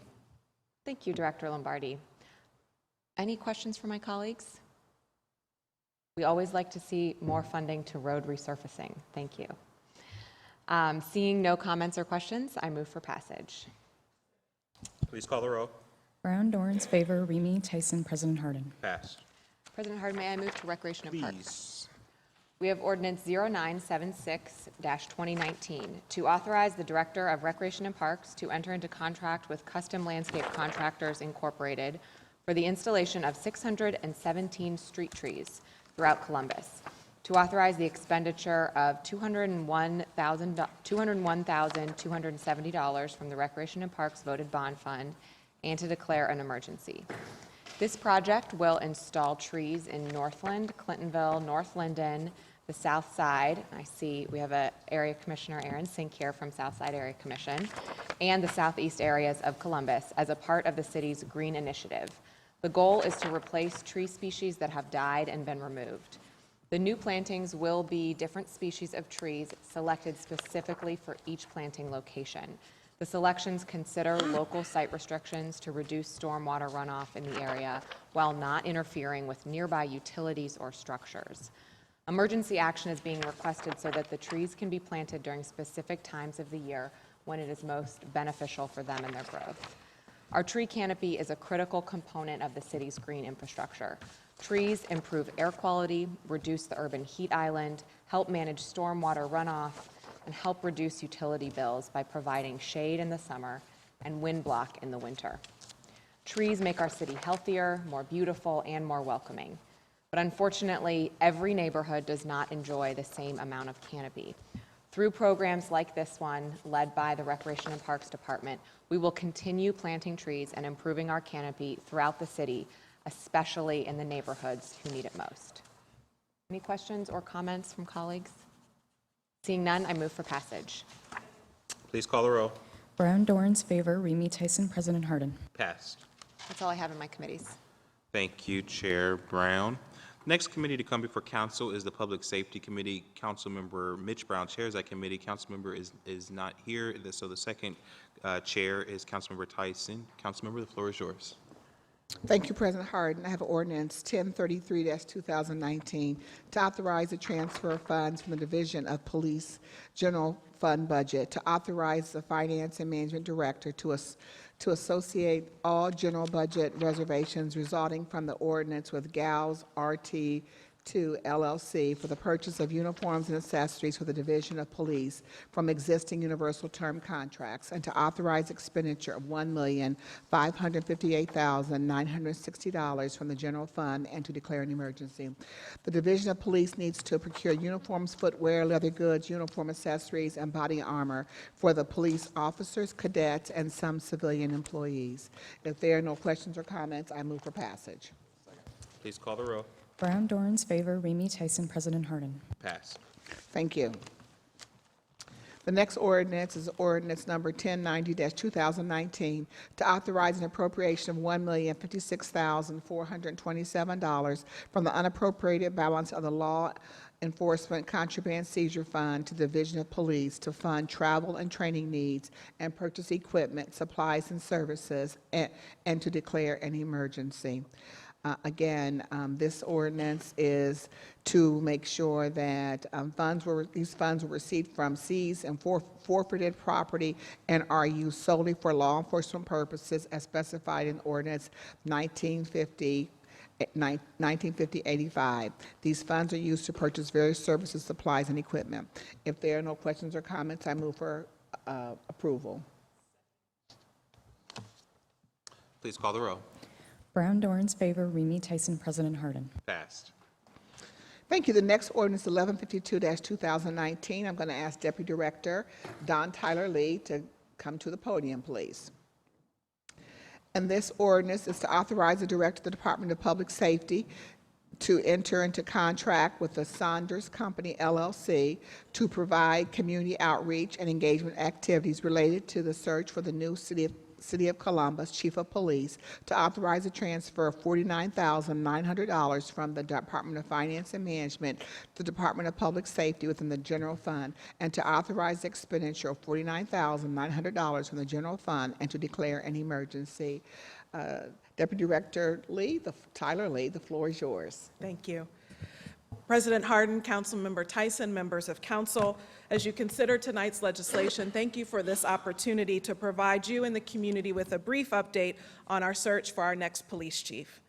Thank you, Director Lombardi. Any questions from my colleagues? We always like to see more funding to road resurfacing. Thank you. Seeing no comments or questions, I move for passage. Please call the row. Brown, Dorans, favor, Remy, Tyson, President Harden. Passed. President Harden, may I move to Recreation and Parks? We have Ordinance 0976-2019 to authorize the Director of Recreation and Parks to enter into contract with Custom Landscape Contractors Incorporated for the installation of 617 street trees throughout Columbus, to authorize the expenditure of $201,270 from the Recreation and Parks voted bond fund, and to declare an emergency. This project will install trees in Northland, Clintonville, North Linden, the South Side. I see we have Area Commissioner Aaron Sink here from South Side Area Commission, and the southeast areas of Columbus as a part of the city's Green Initiative. The goal is to replace tree species that have died and been removed. The new plantings will be different species of trees selected specifically for each planting location. The selections consider local site restrictions to reduce stormwater runoff in the area while not interfering with nearby utilities or structures. Emergency action is being requested so that the trees can be planted during specific times of the year when it is most beneficial for them and their growth. Our tree canopy is a critical component of the city's green infrastructure. Trees improve air quality, reduce the urban heat island, help manage stormwater runoff, and help reduce utility bills by providing shade in the summer and wind block in the winter. Trees make our city healthier, more beautiful, and more welcoming. But unfortunately, every neighborhood does not enjoy the same amount of canopy. Through programs like this one, led by the Recreation and Parks Department, we will continue planting trees and improving our canopy throughout the city, especially in the neighborhoods who need it most. Any questions or comments from colleagues? Seeing none, I move for passage. Please call the row. Brown, Dorans, favor, Remy Tyson, President Harden. Passed. That's all I have in my committees. Thank you, Chair Brown. Next committee to come before council is the Public Safety Committee. Councilmember Mitch Brown chairs that committee. Councilmember is not here, so the second chair is Councilmember Tyson. Councilmember, the floor is yours. Thank you, President Harden. I have ordinance 1033-2019 to authorize the transfer of funds from the Division of Police General Fund budget to authorize the Finance and Management Director to associate all general budget reservations resulting from the ordinance with GALS RT2 LLC for the purchase of uniforms and accessories for the Division of Police from existing universal term contracts, and to authorize expenditure of $1,558,960 from the general fund and to declare an emergency. The Division of Police needs to procure uniforms, footwear, leather goods, uniform accessories, and body armor for the police officers, cadets, and some civilian employees. If there are no questions or comments, I move for passage. Please call the row. Brown, Dorans, favor, Remy Tyson, President Harden. Passed. Thank you. The next ordinance is ordinance number 1090-2019 to authorize an appropriation of $1,056,427 from the unappropriated balance of the Law Enforcement Contraband Seizure Fund to the Division of Police to fund travel and training needs and purchase equipment, supplies, and services, and to declare an emergency. This ordinance is to make sure that these funds were received from seized and forfeited property and are used solely for law enforcement purposes as specified in ordinance 1950-85. These funds are used to purchase various services, supplies, and equipment. If there are no questions or comments, I move for approval. Please call the row. Brown, Dorans, favor, Remy Tyson, President Harden. Passed. Thank you. The next ordinance, 1152-2019. I'm going to ask Deputy Director Don Tyler Lee to come to the podium, please. And this ordinance is to authorize the Director of the Department of Public Safety to enter into contract with the Saunders Company, LLC, to provide community outreach and engagement activities related to the search for the new City of Columbus Chief of Police, to authorize a transfer of $49,900 from the Department of Finance and Management to the Department of Public Safety within the general fund, and to authorize the expenditure of $49,900 from the general fund and to declare an emergency. Deputy Director Tyler Lee, the floor is yours. Thank you. President Harden, Councilmember Tyson, members of council, as you consider tonight's legislation, thank you for this opportunity to provide you and the community with a brief update on our search for our next police chief.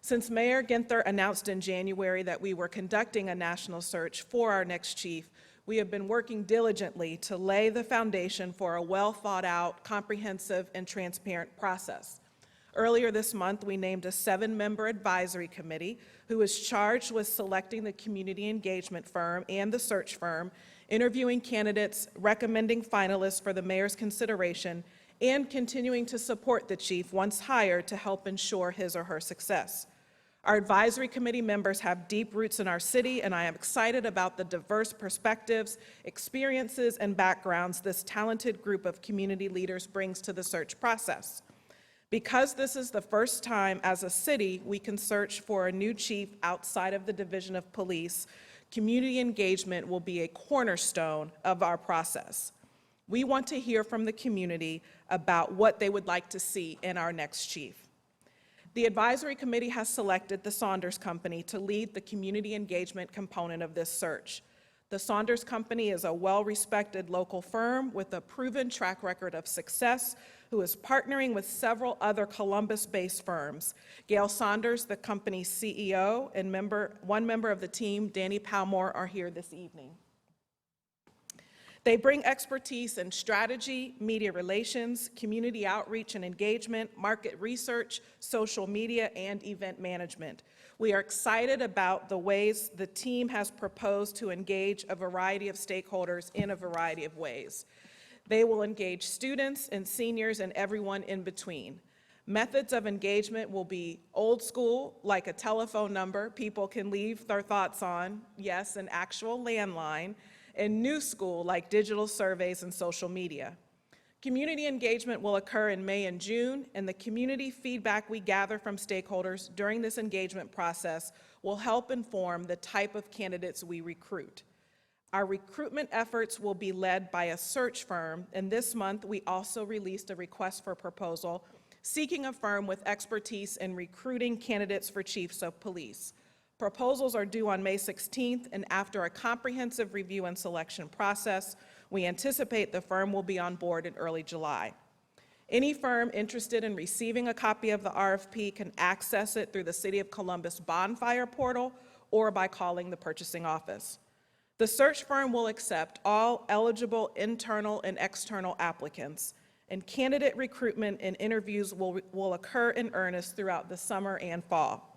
Since Mayor Ginther announced in January that we were conducting a national search for our next chief, we have been working diligently to lay the foundation for a well-thought-out, comprehensive, and transparent process. Earlier this month, we named a 7-member advisory committee who is charged with selecting the community engagement firm and the search firm, interviewing candidates, recommending finalists for the mayor's consideration, and continuing to support the chief once hired to help ensure his or her success. Our advisory committee members have deep roots in our city, and I am excited about the diverse perspectives, experiences, and backgrounds this talented group of community leaders brings to the search process. Because this is the first time as a city we can search for a new chief outside of the Division of Police, community engagement will be a cornerstone of our process. We want to hear from the community about what they would like to see in our next chief. The advisory committee has selected the Saunders Company to lead the community engagement component of this search. The Saunders Company is a well-respected local firm with a proven track record of success who is partnering with several other Columbus-based firms. Gail Saunders, the company's CEO, and one member of the team, Danny Palmore, are here this evening. They bring expertise in strategy, media relations, community outreach and engagement, market research, social media, and event management. We are excited about the ways the team has proposed to engage a variety of stakeholders in a variety of ways. They will engage students and seniors and everyone in between. Methods of engagement will be old school, like a telephone number people can leave their thoughts on, yes, an actual landline, and new school, like digital surveys and social media. Community engagement will occur in May and June, and the community feedback we gather from stakeholders during this engagement process will help inform the type of candidates we recruit. Our recruitment efforts will be led by a search firm, and this month we also released a request for proposal seeking a firm with expertise in recruiting candidates for chiefs of police. Proposals are due on May 16th, and after a comprehensive review and selection process, we anticipate the firm will be on board in early July. Any firm interested in receiving a copy of the RFP can access it through the City of Columbus Bonfire portal or by calling the purchasing office. The search firm will accept all eligible internal and external applicants, and candidate recruitment and interviews will occur in earnest throughout the summer and fall.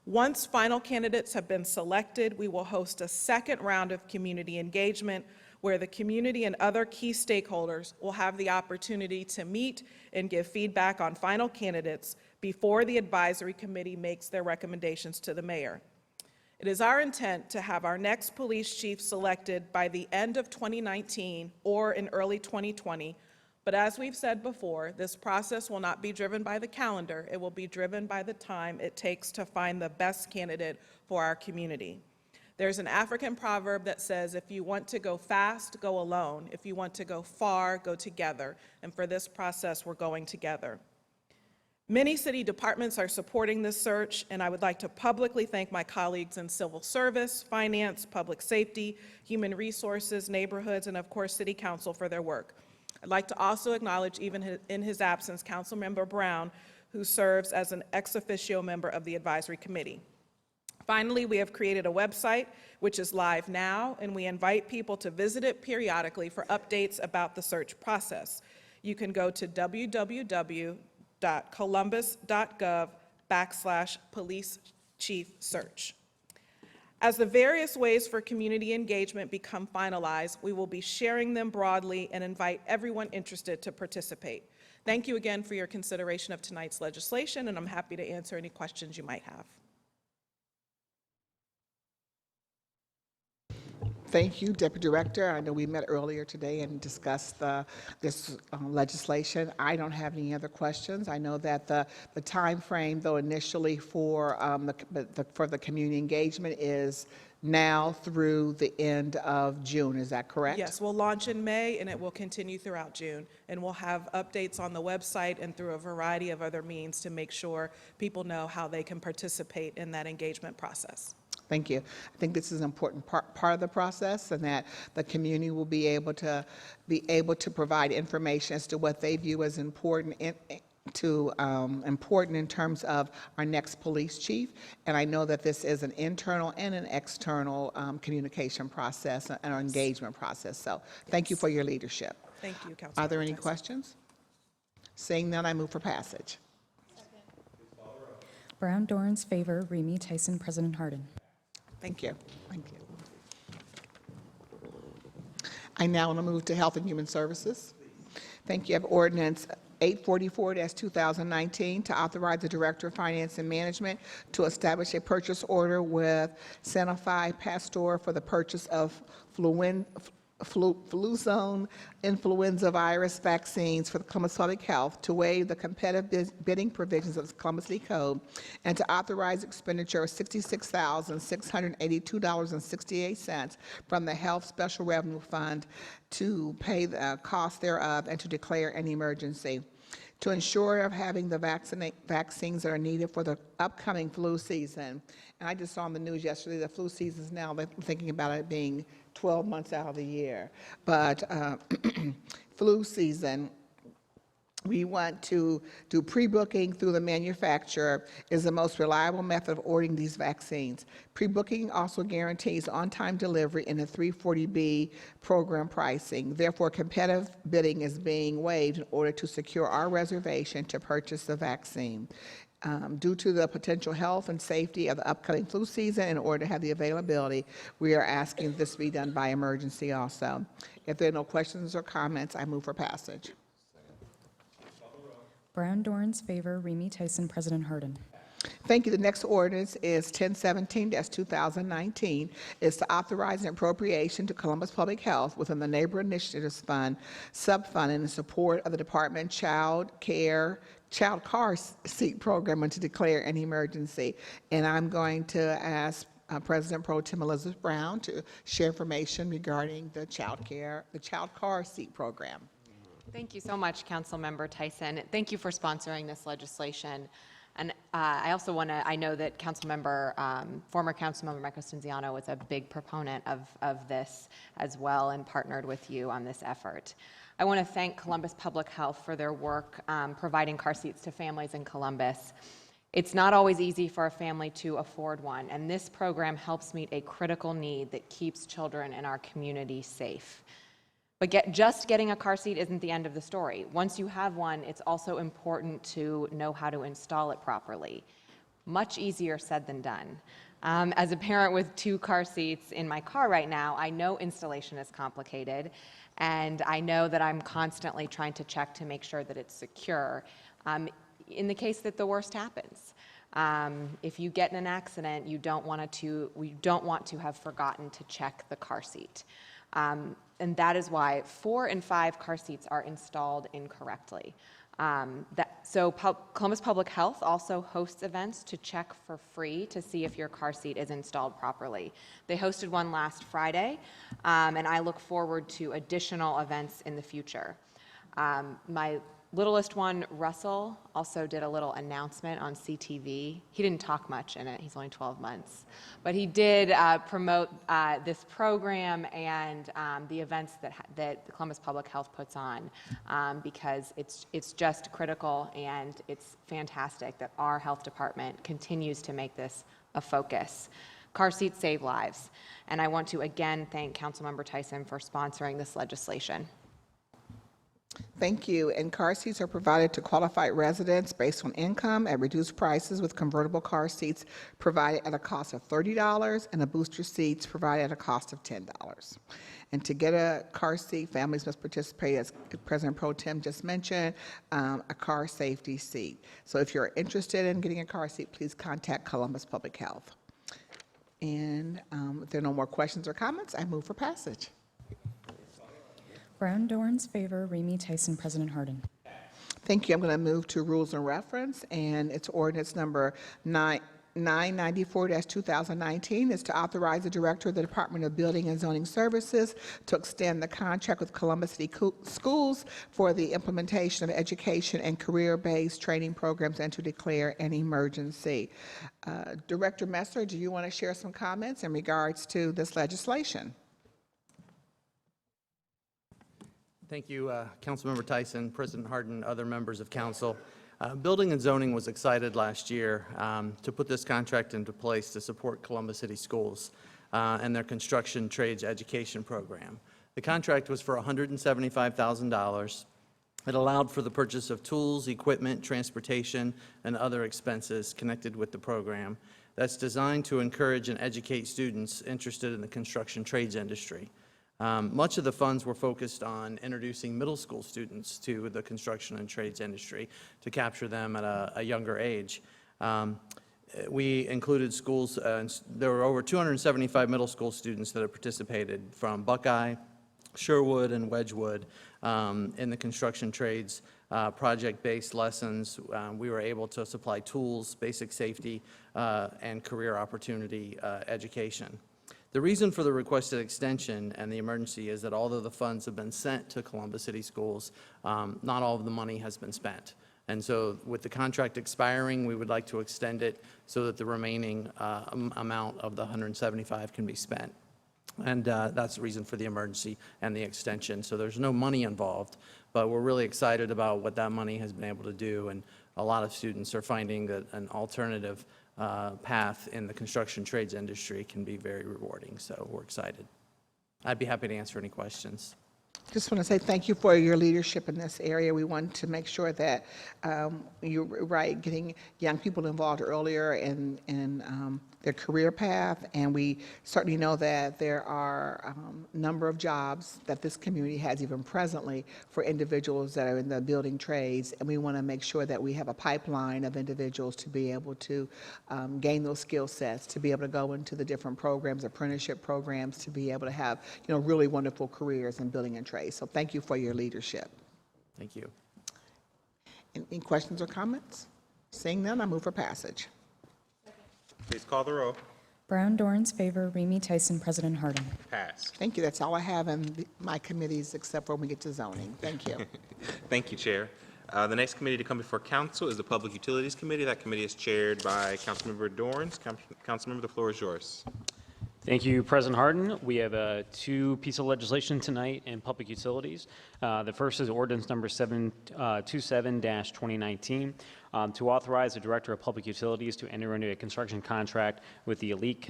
Once final candidates have been selected, we will host a second round of community engagement where the community and other key stakeholders will have the opportunity to meet and give feedback on final candidates before the advisory committee makes their recommendations to the mayor. It is our intent to have our next police chief selected by the end of 2019 or in early 2020. But as we've said before, this process will not be driven by the calendar. It will be driven by the time it takes to find the best candidate for our community. There's an African proverb that says, if you want to go fast, go alone. If you want to go far, go together. And for this process, we're going together. Many city departments are supporting this search, and I would like to publicly thank my colleagues in civil service, finance, public safety, human resources, neighborhoods, and of course, City Council for their work. I'd like to also acknowledge, even in his absence, Councilmember Brown, who serves as an ex officio member of the advisory committee. Finally, we have created a website which is live now, and we invite people to visit it periodically for updates about the search process. You can go to www.columbus.gov/police-chief-search. As the various ways for community engagement become finalized, we will be sharing them broadly and invite everyone interested to participate. Thank you again for your consideration of tonight's legislation, and I'm happy to answer any questions you might have. Thank you, Deputy Director. I know we met earlier today and discussed this legislation. I don't have any other questions. I know that the time frame, though, initially for the community engagement is now through the end of June. Is that correct? Yes, we'll launch in May, and it will continue throughout June. And we'll have updates on the website and through a variety of other means to make sure people know how they can participate in that engagement process. Thank you. I think this is an important part of the process, and that the community will be able to provide information as to what they view as important in terms of our next police chief. And I know that this is an internal and an external communication process and an engagement process. So thank you for your leadership. Thank you, Councilmember. Are there any questions? Seeing none, I move for passage. Brown, Dorans, favor, Remy, Tyson, President Harden. Thank you. Thank you. I now want to move to Health and Human Services. Thank you. I have ordinance 844-2019 to authorize the Director of Finance and Management to establish a purchase order with Sanofi Pasteur for the purchase of Fluzone influenza virus vaccines for the Columbus Public Health, to waive the competitive bidding provisions of the Columbus City Code, and to authorize expenditure of $66,682.68 from the Health Special Revenue Fund to pay the cost thereof and to declare an emergency. To ensure of having the vaccines that are needed for the upcoming flu season. And I just saw on the news yesterday, the flu season is now, they're thinking about it being 12 months out of the year. But flu season, we want to do pre-booking through the manufacturer is the most reliable method of ordering these vaccines. Pre-booking also guarantees on-time delivery in the 340B program pricing. Therefore, competitive bidding is being waived in order to secure our reservation to purchase the vaccine. Due to the potential health and safety of the upcoming flu season, in order to have the availability, we are asking this be done by emergency also. If there are no questions or comments, I move for passage. Brown, Dorans, favor, Remy Tyson, President Harden. Thank you. The next ordinance is 1017-2019. It's to authorize an appropriation to Columbus Public Health within the Neighborhood Initiatives Fund subfund in support of the Department Child Car Seat Program and to declare an emergency. And I'm going to ask President Pro Tem Elizabeth Brown to share information regarding the Child Car Seat Program. Thank you so much, Councilmember Tyson. Thank you for sponsoring this legislation. And I also want to, I know that former Councilmember Michael Stinziano was a big proponent of this as well and partnered with you on this effort. I want to thank Columbus Public Health for their work providing car seats to families in Columbus. It's not always easy for a family to afford one, and this program helps meet a critical need that keeps children in our community safe. But just getting a car seat isn't the end of the story. Once you have one, it's also important to know how to install it properly. Much easier said than done. As a parent with 2 car seats in my car right now, I know installation is complicated, and I know that I'm constantly trying to check to make sure that it's secure in the case that the worst happens. If you get in an accident, we don't want to have forgotten to check the car seat. And that is why 4 and 5 car seats are installed incorrectly. Columbus Public Health also hosts events to check for free to see if your car seat is installed properly. They hosted one last Friday, and I look forward to additional events in the future. My littlest one, Russell, also did a little announcement on CTV. He didn't talk much in it, he's only 12 months. But he did promote this program and the events that Columbus Public Health puts on because it's just critical, and it's fantastic that our health department continues to make this a focus. Car seats save lives, and I want to again thank Councilmember Tyson for sponsoring this legislation. Thank you. And car seats are provided to qualified residents based on income at reduced prices, with convertible car seats provided at a cost of $30 and a booster seats provided at a cost of $10. And to get a car seat, families must participate, as President Pro Tem just mentioned, a car safety seat. So if you're interested in getting a car seat, please contact Columbus Public Health. And if there are no more questions or comments, I move for passage. Brown, Dorans, favor, Remy Tyson, President Harden. Thank you. I'm going to move to rules and reference, and it's ordinance number 994-2019 is to authorize the Director of the Department of Building and Zoning Services to extend the contract with Columbus City Schools for the implementation of education and career-based training programs and to declare an emergency. Director Messer, do you want to share some comments in regards to this legislation? Thank you, Councilmember Tyson, President Harden, other members of council. Building and Zoning was excited last year to put this contract into place to support Columbus City Schools and their construction trades education program. The contract was for $175,000. It allowed for the purchase of tools, equipment, transportation, and other expenses connected with the program that's designed to encourage and educate students interested in the construction trades industry. Much of the funds were focused on introducing middle school students to the construction and trades industry to capture them at a younger age. We included schools, there were over 275 middle school students that have participated from Buckeye, Sherwood, and Wedgwood in the construction trades project-based lessons. We were able to supply tools, basic safety, and career opportunity education. The reason for the requested extension and the emergency is that although the funds have been sent to Columbus City Schools, not all of the money has been spent. And so with the contract expiring, we would like to extend it so that the remaining amount of the 175 can be spent. And that's the reason for the emergency and the extension. So there's no money involved, but we're really excited about what that money has been able to do. And a lot of students are finding that an alternative path in the construction trades industry can be very rewarding. So we're excited. I'd be happy to answer any questions. Just want to say thank you for your leadership in this area. We want to make sure that you're right, getting young people involved earlier in their career path, and we certainly know that there are a number of jobs that this community has even presently for individuals that are in the building trades, and we want to make sure that we have a pipeline of individuals to be able to gain those skill sets, to be able to go into the different programs, apprenticeship programs, to be able to have really wonderful careers in building and trade. So thank you for your leadership. Thank you. Any questions or comments? Seeing none, I move for passage. Please call the row. Brown, Dorans, favor, Remy Tyson, President Harden. Pass. Thank you. That's all I have in my committees except for when we get to zoning. Thank you. Thank you, Chair. The next committee to come before council is the Public Utilities Committee. That committee is chaired by Councilmember Dorans. Councilmember, the floor is yours. Thank you, President Harden. We have two pieces of legislation tonight in public utilities. The first is ordinance number 727-2019 to authorize the Director of Public Utilities to enter into a construction contract with the Elite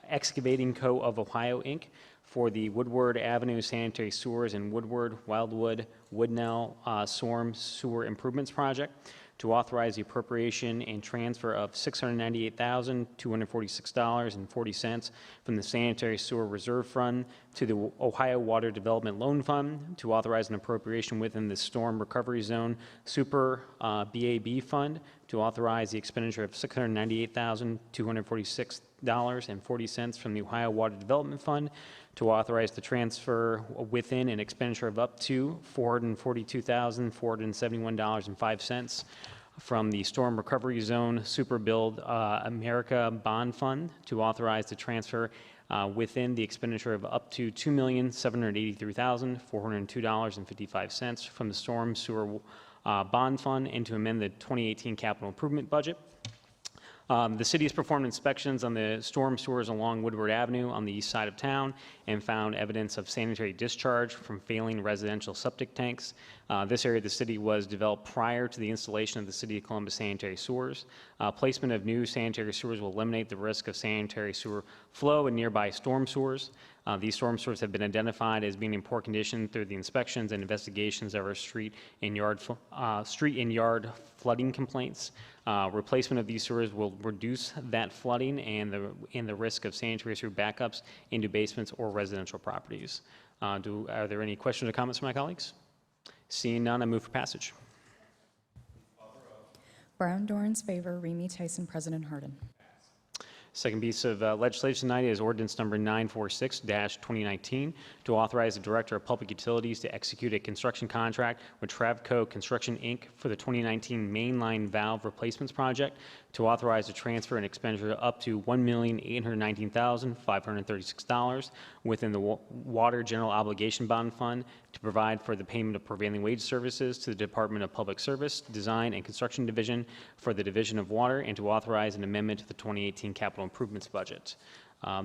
Excavating Co. of Ohio, Inc. for the Woodward Avenue Sanitary Sewers and Woodward, Wildwood, Woodnell Storm Sewer Improvements Project, to authorize the appropriation and transfer of $698,246.40 from the Sanitary Sewer Reserve Fund to the Ohio Water Development Loan Fund, to authorize an appropriation within the Storm Recovery Zone Super BAB Fund, to authorize the expenditure of $698,246.40 from the Ohio Water Development Fund, to authorize the transfer within an expenditure of up to $442,471.05 from the Storm Recovery Zone Super Build America Bond Fund, to authorize the transfer within the expenditure of up to $2,783,402.55 from the Storm Sewer Bond Fund, and to amend the 2018 capital improvement budget. The city has performed inspections on the storm sewers along Woodward Avenue on the east side of town and found evidence of sanitary discharge from failing residential septic tanks. This area of the city was developed prior to the installation of the City of Columbus sanitary sewers. Placement of new sanitary sewers will eliminate the risk of sanitary sewer flow in nearby storm sewers. These storm sewers have been identified as being in poor condition through the inspections and investigations of our street and yard flooding complaints. Replacement of these sewers will reduce that flooding and the risk of sanitary sewer backups into basements or residential properties. Are there any questions or comments from my colleagues? Seeing none, I move for passage. Brown, Dorans, favor, Remy Tyson, President Harden. Second piece of legislation tonight is ordinance number 946-2019 to authorize the Director of Public Utilities to execute a construction contract with Travco Construction, Inc. for the 2019 mainline valve replacements project, to authorize the transfer and expenditure up to $1,819,536 within the Water General Obligation Bond Fund to provide for the payment of prevailing wage services to the Department of Public Service, Design and Construction Division for the Division of Water, and to authorize an amendment to the 2018 capital improvements budget.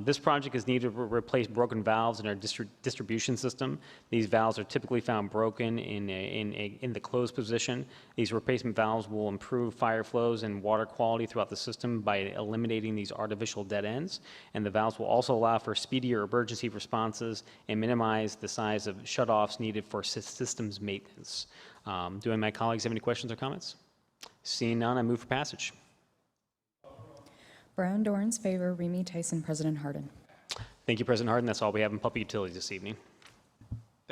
This project is needed to replace broken valves in our distribution system. These valves are typically found broken in the closed position. These replacement valves will improve fire flows and water quality throughout the system by eliminating these artificial dead ends. And the valves will also allow for speedier emergency responses and minimize the size of shutoffs needed for systems maintenance. Do any of my colleagues have any questions or comments? Seeing none, I move for passage. Brown, Dorans, favor, Remy Tyson, President Harden. Thank you, President Harden. That's all we have in public utilities this evening.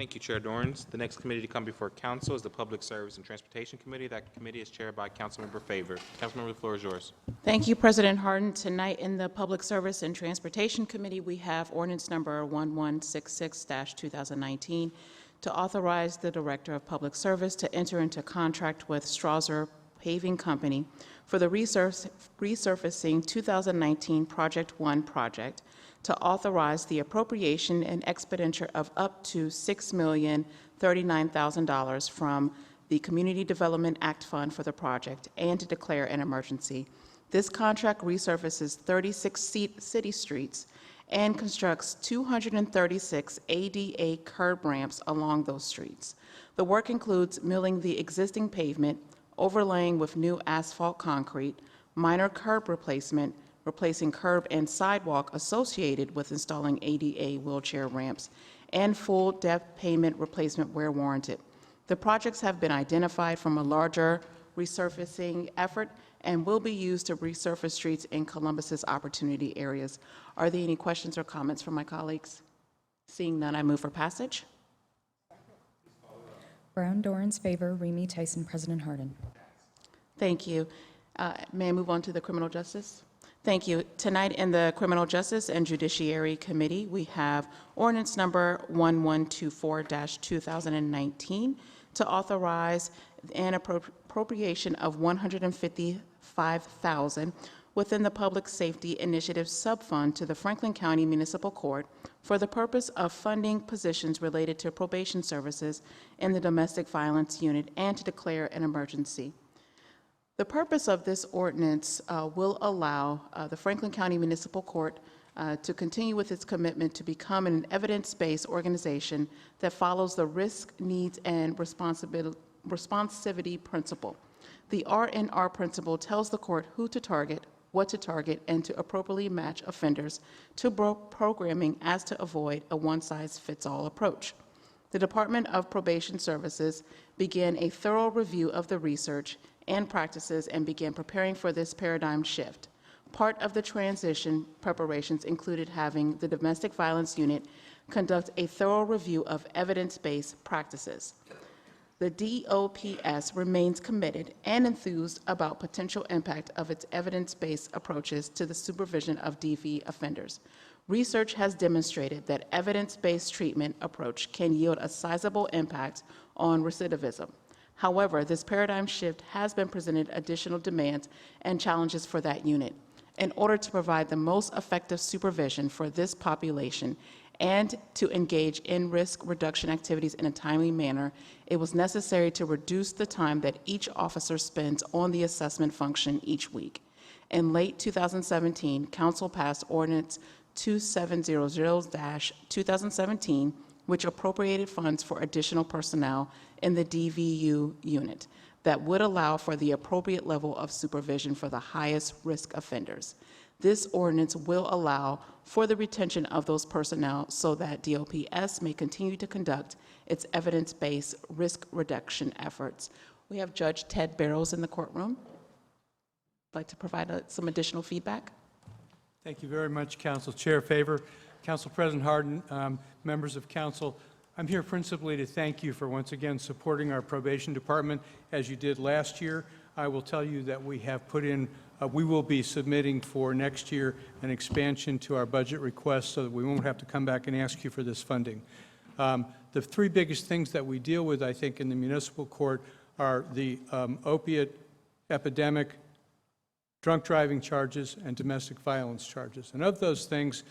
Thank you, Chair Dorns. The next committee to come before council is the Public Service and Transportation Committee. That committee is chaired by Councilmember Favor. Councilmember, the floor is yours. Thank you, President Harden. Tonight in the Public Service and Transportation Committee, we have ordinance number 1166-2019 to authorize the Director of Public Service to enter into contract with Strasser Paving Company for the resurfacing 2019 Project 1 project, to authorize the appropriation and expenditure of up to $6,039,000 from the Community Development Act Fund for the project, and to declare an emergency. This contract resurfaces 36 city streets and constructs 236 ADA curb ramps along those streets. The work includes milling the existing pavement, overlaying with new asphalt concrete, minor curb replacement, replacing curb and sidewalk associated with installing ADA wheelchair ramps, and full depth pavement replacement where warranted. The projects have been identified from a larger resurfacing effort and will be used to resurface streets in Columbus's opportunity areas. Are there any questions or comments from my colleagues? Seeing none, I move for passage. Brown, Dorans, favor, Remy Tyson, President Harden. Thank you. May I move on to the Criminal Justice? Thank you. Tonight in the Criminal Justice and Judiciary Committee, we have ordinance number 1124-2019 to authorize an appropriation of $155,000 within the Public Safety Initiative Subfund to the Franklin County Municipal Court for the purpose of funding positions related to probation services in the Domestic Violence Unit, and to declare an emergency. The purpose of this ordinance will allow the Franklin County Municipal Court to continue with its commitment to become an evidence-based organization that follows the risk, needs, and responsivity principle. The R&R principle tells the court who to target, what to target, and to appropriately match offenders to programming as to avoid a one-size-fits-all approach. The Department of Probation Services began a thorough review of the research and practices and began preparing for this paradigm shift. Part of the transition preparations included having the Domestic Violence Unit conduct a thorough review of evidence-based practices. The DOPS remains committed and enthused about potential impact of its evidence-based approaches to the supervision of DV offenders. Research has demonstrated that evidence-based treatment approach can yield a sizable impact on recidivism. However, this paradigm shift has been presented additional demands and challenges for that unit. In order to provide the most effective supervision for this population and to engage in risk reduction activities in a timely manner, it was necessary to reduce the time that each officer spends on the assessment function each week. In late 2017, Council passed Ordinance 2700-2017, which appropriated funds for additional personnel in the DVU unit that would allow for the appropriate level of supervision for the highest risk offenders. This ordinance will allow for the retention of those personnel so that DOPS may continue to conduct its evidence-based risk reduction efforts. We have Judge Ted Barrows in the courtroom. I'd like to provide some additional feedback. Thank you very much, Council Chair Favor. Council President Harden, members of Council, I'm here principally to thank you for once again supporting our probation department as you did last year. I will tell you that we have put in, we will be submitting for next year an expansion to our budget request so that we won't have to come back and ask you for this funding. The three biggest things that we deal with, I think, in the municipal court are the opiate epidemic, drunk driving charges, and domestic violence charges. And of those things,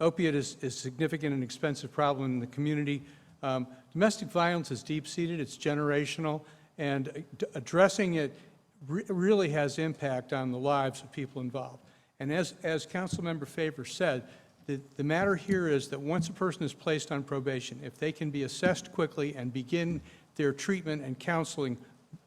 opiate is a significant and expensive problem in the community. Domestic violence is deep-seated, it's generational, and addressing it really has impact on the lives of people involved. And as Councilmember Favor said, the matter here is that once a person is placed on probation, if they can be assessed quickly and begin their treatment and counseling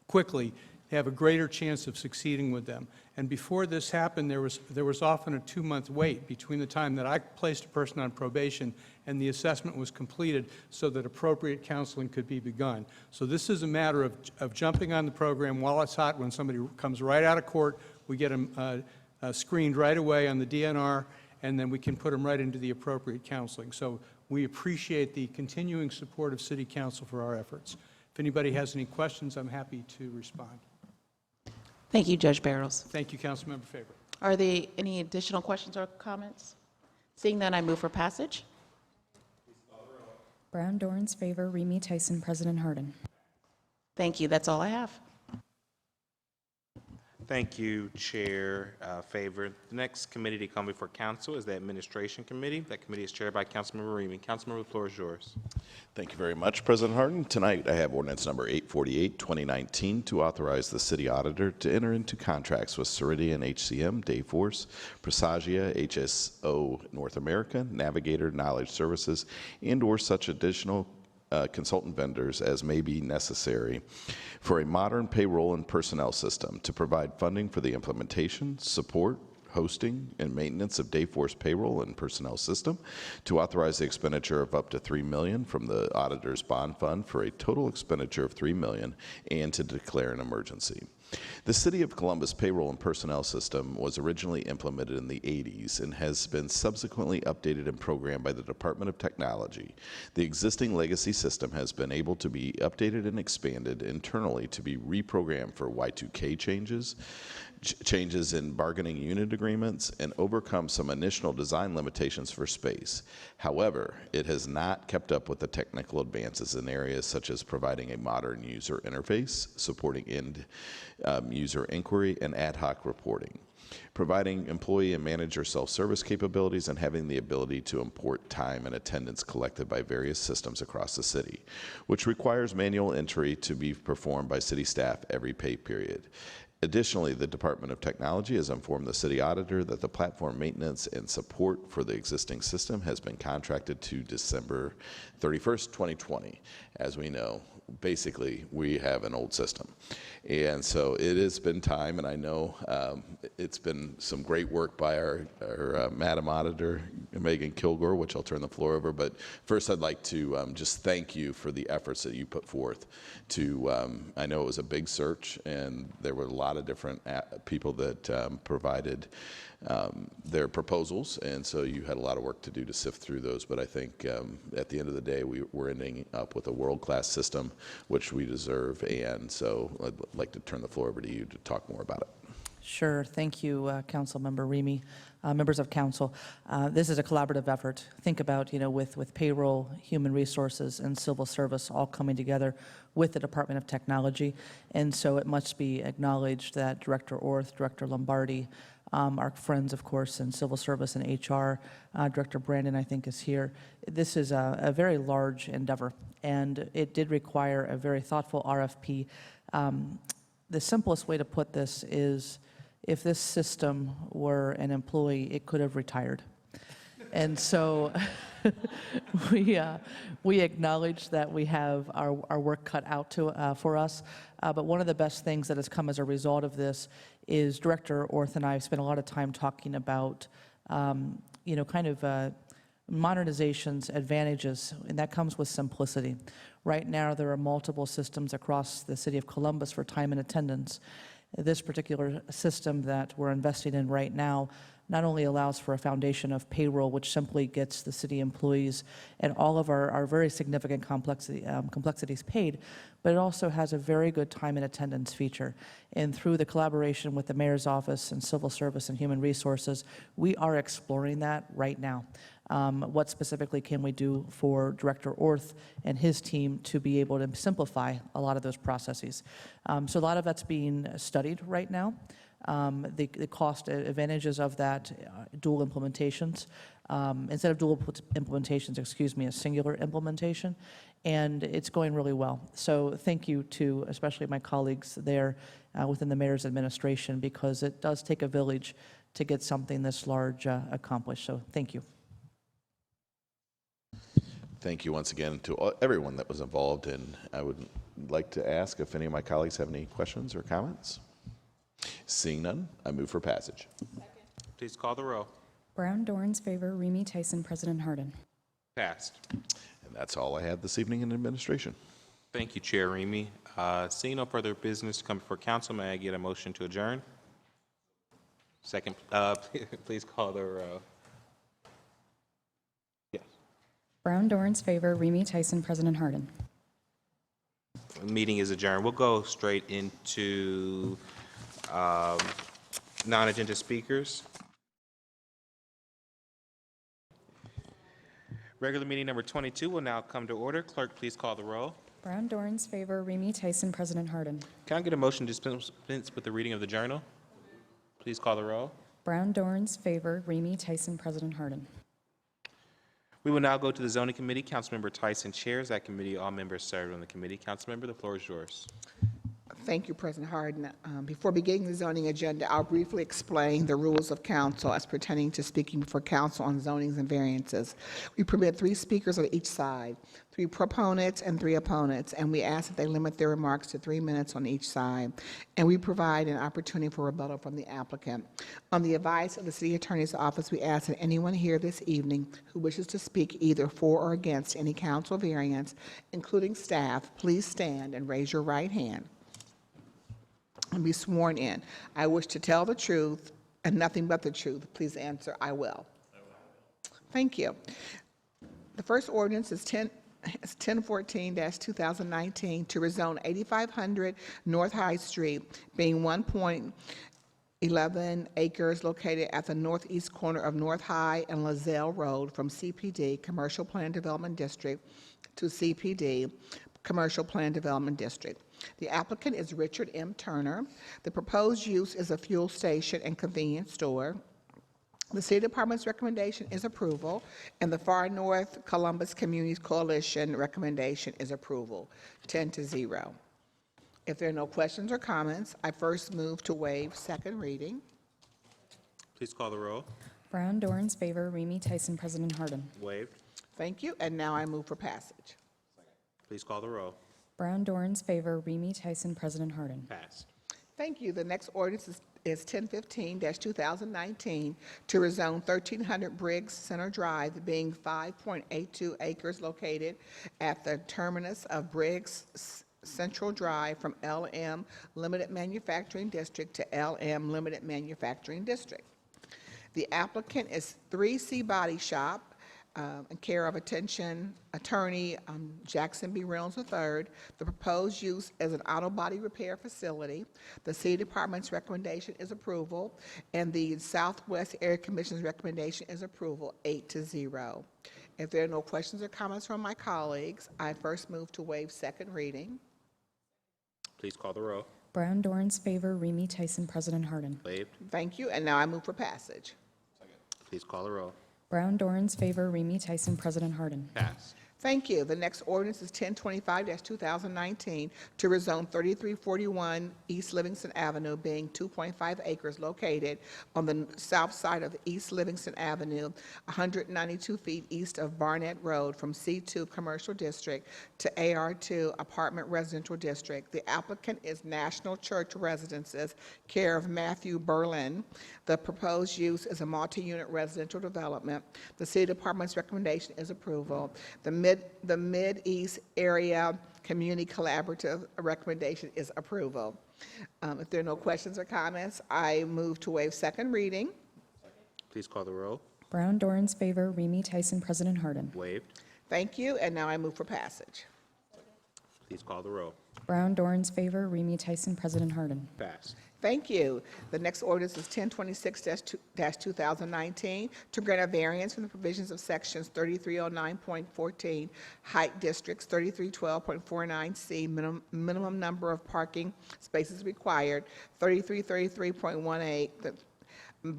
quickly, they have a greater chance of succeeding with them. And before this happened, there was often a 2-month wait between the time that I placed a person on probation and the assessment was completed so that appropriate counseling could be begun. So this is a matter of jumping on the program while it's hot. When somebody comes right out of court, we get them screened right away on the DNR, and then we can put them right into the appropriate counseling. So We appreciate the continuing support of City Council for our efforts. If anybody has any questions, I'm happy to respond. Thank you, Judge Barrows. Thank you, Councilmember Faber. Are there any additional questions or comments? Seeing none, I move for passage. Brown, Dorans, favor, Remy Tyson, President Harden. Thank you. That's all I have. Thank you, Chair Favor. The next committee to come before council is the Administration Committee. That committee is chaired by Councilmember Remy. Councilmember, the floor is yours. Thank you very much, President Harden. Tonight, I have ordinance number 848, 2019, to authorize the city auditor to enter into contracts with Ceridian HCM, Dayforce, Presagia, HSO North America, Navigator Knowledge Services, and/or such additional consultant vendors as may be necessary for a modern payroll and personnel system to provide funding for the implementation, support, hosting, and maintenance of Dayforce payroll and personnel system, to authorize the expenditure of up to $3 million from the auditor's bond fund for a total expenditure of $3 million, and to declare an emergency. The City of Columbus payroll and personnel system was originally implemented in the 80s and has been subsequently updated and programmed by the Department of Technology. The existing legacy system has been able to be updated and expanded internally to be reprogrammed for Y2K changes, changes in bargaining unit agreements, and overcome some initial design limitations for space. However, it has not kept up with the technical advances in areas such as providing a modern user interface, supporting end user inquiry, and ad hoc reporting, providing employee and manager self-service capabilities, and having the ability to import time and attendance collected by various systems across the city, which requires manual entry to be performed by city staff every pay period. Additionally, the Department of Technology has informed the city auditor that the platform maintenance and support for the existing system has been contracted to December 31st, 2020. As we know, basically, we have an old system. And so it has been time, and I know it's been some great work by our Madam Auditor, Megan Kilgore, which I'll turn the floor over. But first, I'd like to just thank you for the efforts that you put forth to, I know it was a big search, and there were a lot of different people that provided their proposals, and so you had a lot of work to do to sift through those. But I think at the end of the day, we're ending up with a world-class system, which we deserve. And so I'd like to turn the floor over to you to talk more about it. Sure. Thank you, Councilmember Remy. Members of council, this is a collaborative effort. Think about, with payroll, human resources, and civil service all coming together with the Department of Technology. And so it must be acknowledged that Director Orth, Director Lombardi, our friends, of course, in civil service and HR, Director Brandon, I think, is here. This is a very large endeavor, and it did require a very thoughtful RFP. The simplest way to put this is, if this system were an employee, it could have retired. And so we acknowledge that we have our work cut out for us. But one of the best things that has come as a result of this is Director Orth and I have spent a lot of time talking about, modernization's advantages, and that comes with simplicity. Right now, there are multiple systems across the city of Columbus for time and attendance. This particular system that we're investing in right now not only allows for a foundation of payroll, which simply gets the city employees and all of our very significant complexities paid, but it also has a very good time and attendance feature. And through the collaboration with the mayor's office and civil service and human resources, we are exploring that right now. What specifically can we do for Director Orth and his team to be able to simplify a lot of those processes? So a lot of that's being studied right now. The cost advantages of that dual implementations, instead of dual implementations, a singular implementation, and it's going really well. So thank you to especially my colleagues there within the mayor's administration, because it does take a village to get something this large accomplished. So thank you. Thank you once again to everyone that was involved, and I would like to ask if any of my colleagues have any questions or comments. Seeing none, I move for passage. Second. Please call the row. Brown, Dorans, favor, Remy Tyson, President Harden. Passed. And that's all I had this evening in administration. Thank you, Chair Remy. Seeing no further business to come before council, may I get a motion to adjourn? Second, please call the row. Yes. Brown, Dorans, favor, Remy Tyson, President Harden. Meeting is adjourned. We'll go straight into non-agenda speakers. Regular meeting number 22 will now come to order. Clerk, please call the roll. Brown, Dorans, favor, Remy Tyson, President Harden. Can I get a motion to dispense with the reading of the journal? Please call the roll. Brown, Dorans, favor, Remy Tyson, President Harden. We will now go to the zoning committee. Councilmember Tyson chairs that committee. All members served on the committee. Councilmember, the floor is yours. Thank you, President Harden. Before beginning the zoning agenda, I'll briefly explain the rules of council as pertaining to speaking before council on zonings and variances. We permit 3 speakers on each side, 3 proponents and 3 opponents, and we ask that they limit their remarks to 3 minutes on each side. And we provide an opportunity for rebuttal from the applicant. On the advice of the City Attorney's Office, we ask that anyone here this evening who wishes to speak either for or against any council variance, including staff, please stand and raise your right hand and be sworn in. I wish to tell the truth and nothing but the truth. Please answer, I will. Thank you. The first ordinance is 1014-2019 to rezone 8500 North High Street, being 1.11 acres located at the northeast corner of North High and Lazelle Road from CPD, Commercial Plan Development District, to CPD, Commercial Plan Development District. The applicant is Richard M. Turner. The proposed use is a fuel station and convenience store. The City Department's recommendation is approval, and the Far North Columbus Communities Coalition recommendation is approval, 10-0. If there are no questions or comments, I first move to waive second reading. Please call the roll. Brown, Dorans, favor, Remy Tyson, President Harden. Waived. Thank you, and now I move for passage. Please call the roll. Brown, Dorans, favor, Remy Tyson, President Harden. Passed. Thank you. The next ordinance is 1015-2019 to rezone 1300 Briggs Center Drive, being 5.82 acres located at the terminus of Briggs Central Drive from LM Limited Manufacturing District to LM Limited Manufacturing District. The applicant is 3C Body Shop, in care of attorney Jackson B. Reynolds III. The proposed use is an auto body repair facility. The City Department's recommendation is approval, and the Southwest Area Commission's recommendation is approval, 8-0. If there are no questions or comments from my colleagues, I first move to waive second reading. Please call the roll. Brown, Dorans, favor, Remy Tyson, President Harden. Waived. Thank you, and now I move for passage. Please call the roll. Brown, Dorans, favor, Remy Tyson, President Harden. Passed. Thank you. The next ordinance is 1025-2019 to rezone 3341 East Livingston Avenue, being 2.5 acres located on the south side of East Livingston Avenue, 192 feet east of Barnett Road, from C2 Commercial District to AR2 Apartment Residential District. The applicant is National Church Residences, care of Matthew Berlin. The proposed use is a multi-unit residential development. The City Department's recommendation is approval. The Mid-East Area Community Collaborative recommendation is approval. If there are no questions or comments, I move to waive second reading. Please call the roll. Brown, Dorans, favor, Remy Tyson, President Harden. Waived. Thank you, and now I move for passage. Please call the roll. Brown, Dorans, favor, Remy Tyson, President Harden. Passed. Thank you. The next ordinance is 1026-2019 to grant a variance from the provisions of sections 3309.14 height districts, 3312.49C minimum number of parking spaces required, 3333.18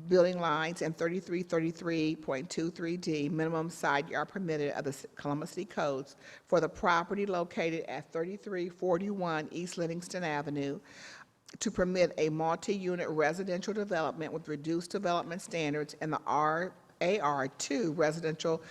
building lines, and 3333.23D minimum side yard permitted of the Columbus City Codes for the property located at 3341 East Livingston Avenue, to permit a multi-unit residential development with reduced development standards in the AR2 residential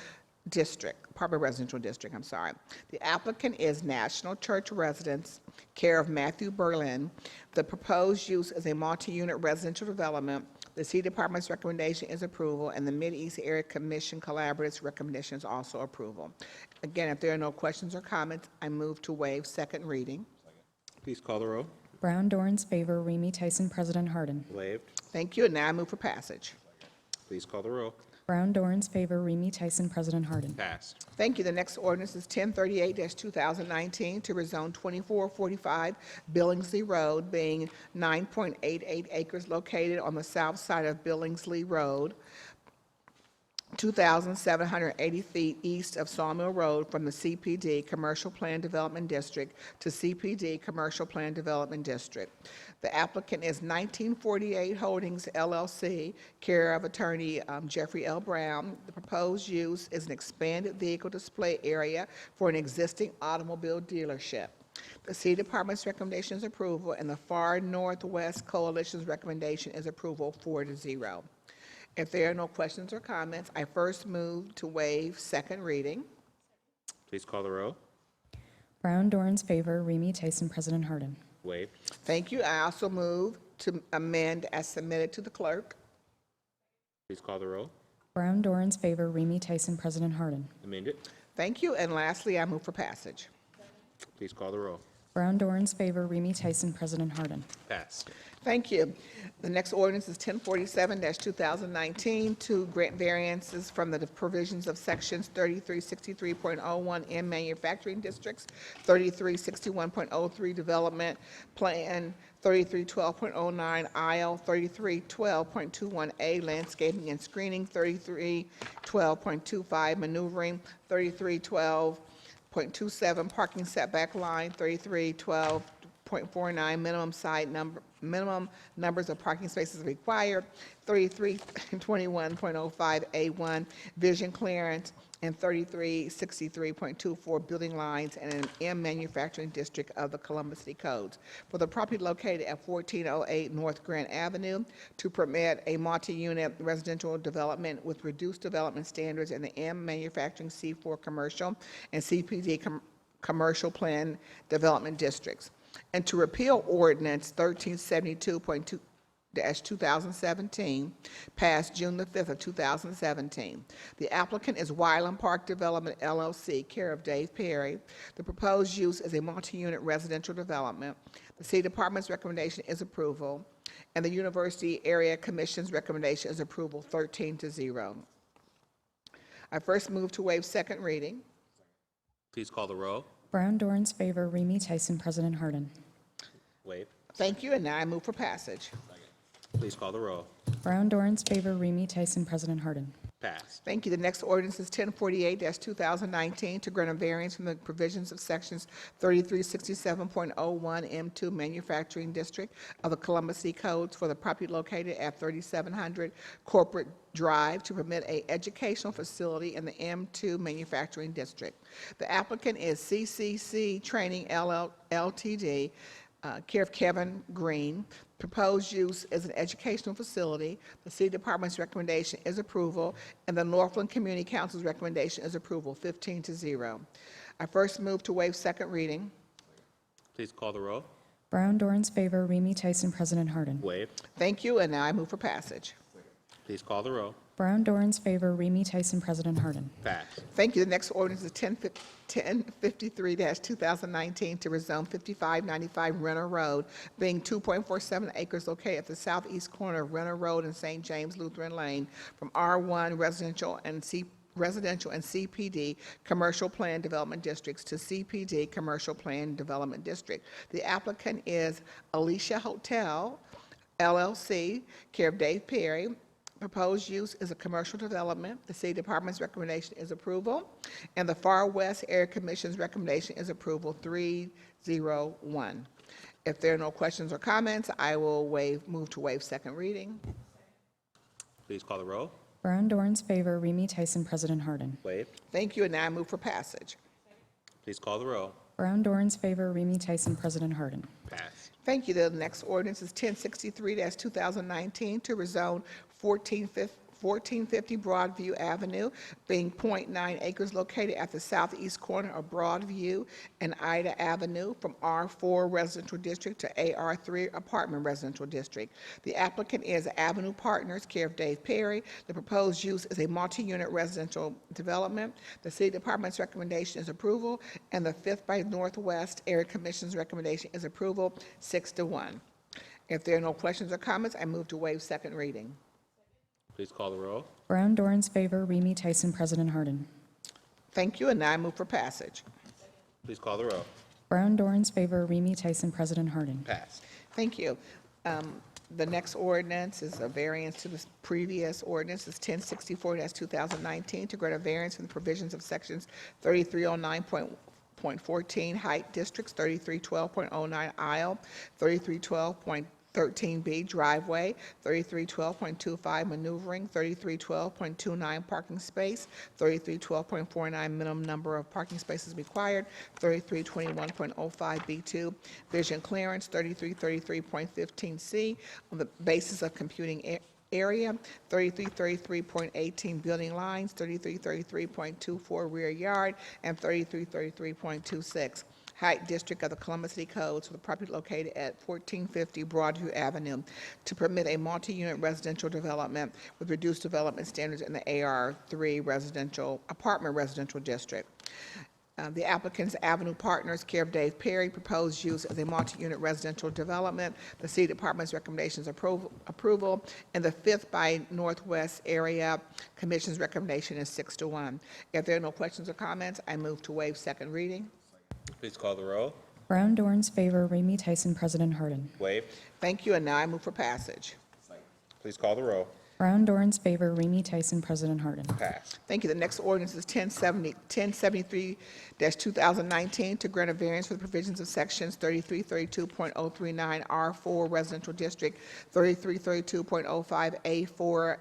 district, Apartment Residential District, I'm sorry. The applicant is National Church Residence, care of Matthew Berlin. The proposed use is a multi-unit residential development. The City Department's recommendation is approval, and the Mid-East Area Commission Collaborative's recommendation is also approval. Again, if there are no questions or comments, I move to waive second reading. Please call the roll. Brown, Dorans, favor, Remy Tyson, President Harden. Waived. Thank you, and now I move for passage. Please call the row. Brown, Dorans, favor, Remy Tyson, President Harden. Passed. Thank you. The next ordinance is 1038-2019 to rezone 2445 Billingsley Road, being 9.88 acres located on the south side of Billingsley Road, 2,780 feet east of Sawmill Road from the CPD Commercial Plan Development District to CPD Commercial Plan Development District. The applicant is 1948 Holdings LLC, care of attorney Jeffrey L. Brown. The proposed use is an expanded vehicle display area for an existing automobile dealership. The City Department's recommendation is approval, and the Far Northwest Coalition's recommendation is approval 4-0. If there are no questions or comments, I first move to waive second reading. Please call the row. Brown, Dorans, favor, Remy Tyson, President Harden. Waive. Thank you. I also move to amend as submitted to the clerk. Please call the row. Brown, Dorans, favor, Remy Tyson, President Harden. Amended. Thank you. And lastly, I move for passage. Please call the row. Brown, Dorans, favor, Remy Tyson, President Harden. Passed. Thank you. The next ordinance is 1047-2019 to grant variances from the provisions of sections 3363.01 in manufacturing districts, 3361.03 development plan, 3312.09 IL, 3312.21A landscaping and screening, 3312.25 maneuvering, 3312.27 parking setback line, 3312.49 minimum numbers of parking spaces required, 3321.05 vision clearance, and 3363.24 building lines and an M manufacturing district of the Columbus City Codes for the property located at 1408 North Grant Avenue to permit a multi-unit residential development with reduced development standards in the M manufacturing C4 commercial and CPD commercial plan development districts, and to repeal ordinance 1372.2-2017, passed June the 5th of 2017. The applicant is Wyland Park Development LLC, care of Dave Perry. The proposed use is a multi-unit residential development. The City Department's recommendation is approval, and the University Area Commission's recommendation is approval 13-0. I first move to waive second reading. Please call the row. Brown, Dorans, favor, Remy Tyson, President Harden. Waive. Thank you, and now I move for passage. Please call the row. Brown, Dorans, favor, Remy Tyson, President Harden. Passed. Thank you. The next ordinance is 1048-2019 to grant a variance from the provisions of sections 3367.01 M2 Manufacturing District of the Columbus City Codes for the property located at 3700 Corporate Drive to permit a educational facility in the M2 Manufacturing District. The applicant is CCC Training LTD, care of Kevin Green. Proposed use is an educational facility. The City Department's recommendation is approval, and the Northland Community Council's recommendation is approval, 15-0. I first move to waive second reading. Please call the row. Brown, Dorans, favor, Remy Tyson, President Harden. Waive. Thank you, and now I move for passage. Please call the row. Brown, Dorans, favor, Remy Tyson, President Harden. Passed. Thank you. The next ordinance is 1053-2019 to rezone 5595 Renner Road, being 2.47 acres located at the southeast corner of Renner Road and St. James Lutheran Lane from R1 residential and CPD Commercial Plan Development Districts to CPD Commercial Plan Development District. The applicant is Alicia Hotel LLC, care of Dave Perry. Proposed use is a commercial development. The City Department's recommendation is approval, and the Far West Area Commission's recommendation is approval 3-0-1. If there are no questions or comments, I will move to waive second reading. Please call the row. Brown, Dorans, favor, Remy Tyson, President Harden. Waive. Thank you, and now I move for passage. Please call the row. Brown, Dorans, favor, Remy Tyson, President Harden. Passed. Thank you. The next ordinance is 1063-2019 to rezone 1450 Broadview Avenue, being 0.9 acres located at the southeast corner of Broadview and Ida Avenue from R4 Residential District to AR3 Apartment Residential District. The applicant is Avenue Partners, care of Dave Perry. The proposed use is a multi-unit residential development. The City Department's recommendation is approval, and the 5th by Northwest Area Commission's recommendation is approval, 6-1. If there are no questions or comments, I move to waive second reading. Please call the roll. Brown, Dorans, favor, Remy Tyson, President Harden. Thank you, and now I move for passage. Please call the roll. Brown, Dorans, favor, Remy Tyson, President Harden. Passed. Thank you. The next ordinance is a variance to the previous ordinance. It's 1064-2019 to grant a variance from the provisions of sections 3309.14 height districts, 3312.09 aisle, 3312.13B driveway, 3312.25 maneuvering, 3312.29 parking space, 3312.49 minimum number of parking spaces required, 3321.05B2 vision clearance, 3333.15C on the basis of computing area, 3333.18 building lines, 3333.24 rear yard, and 3333.26 height district of the Columbus City Codes for the property located at 1450 Broadview Avenue to permit a multi-unit residential development with reduced development standards in the AR3 apartment residential district. The applicant's Avenue Partners, care of Dave Perry, proposed use as a multi-unit residential development. The City Department's recommendations approval. In the 5th by Northwest Area Commission's recommendation is 6-1. If there are no questions or comments, I move to waive second reading. Please call the roll. Brown, Dorans, favor, Remy Tyson, President Harden. Waived. Thank you, and now I move for passage. Please call the roll. Brown, Dorans, favor, Remy Tyson, President Harden. Passed. Thank you. The next ordinance is 1073-2019 to grant a variance for the provisions of sections 3332.039 R4 Residential District, 3332.05 A4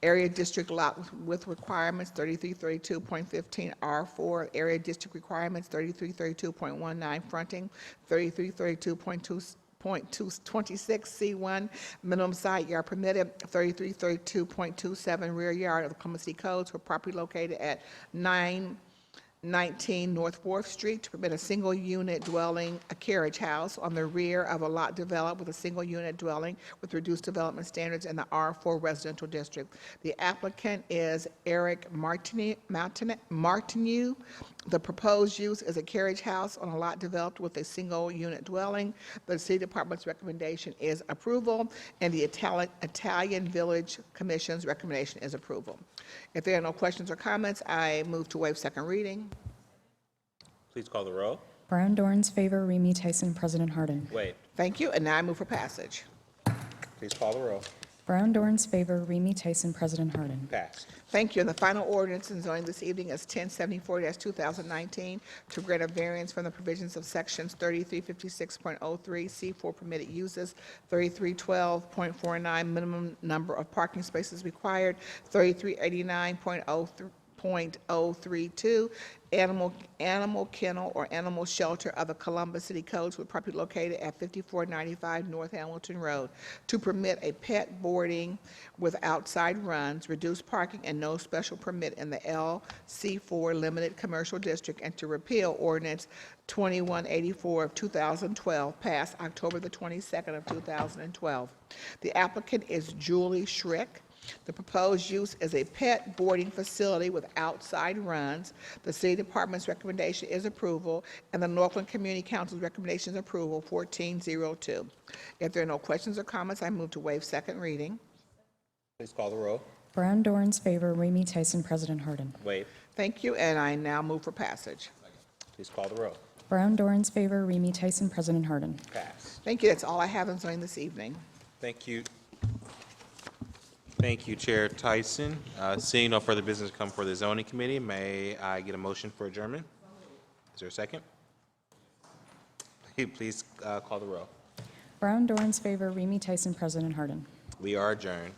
Area District Lot with requirements, 3332.15 R4 Area District requirements, 3332.19 fronting, 3332.26 C1 minimum side yard permitted, 3332.27 rear yard of the Columbus City Codes for property located at 919 North 4th Street to permit a single-unit dwelling, a carriage house, on the rear of a lot developed with a single-unit dwelling with reduced development standards in the R4 residential district. The applicant is Eric Martineau. The proposed use is a carriage house on a lot developed with a single-unit dwelling. The City Department's recommendation is approval, and the Italian Village Commission's recommendation is approval. If there are no questions or comments, I move to waive second reading. Please call the roll. Brown, Dorans, favor, Remy Tyson, President Harden. Waived. Thank you, and now I move for passage. Please call the roll. Brown, Dorans, favor, Remy Tyson, President Harden. Passed. Thank you. And the final ordinance in zoning this evening is 1074-2019 to grant a variance from the provisions of sections 3356.03 C4 permitted uses, 3312.49 minimum number of parking spaces required, 3389.032 animal kennel or animal shelter of the Columbus City Codes with property located at 5495 North Hamilton Road to permit a pet boarding with outside runs, reduced parking, and no special permit in the LC4 Limited Commercial District, and to repeal ordinance 2184 of 2012, passed October the 22nd of 2012. The applicant is Julie Schrick. The proposed use is a pet boarding facility with outside runs. The City Department's recommendation is approval, and the Northland Community Council's recommendation is approval, 1402. If there are no questions or comments, I move to waive second reading. Please call the roll. Brown, Dorans, favor, Remy Tyson, President Harden. Waived. Thank you, and I now move for passage. Please call the roll. Brown, Dorans, favor, Remy Tyson, President Harden. Passed. Thank you. That's all I have in zoning this evening. Thank you. Thank you, Chair Tyson. Seeing no further business come for the zoning committee, may I get a motion for adjournment? Is there a second? Please call the roll. Brown, Dorans, favor, Remy Tyson, President Harden. We are adjourned.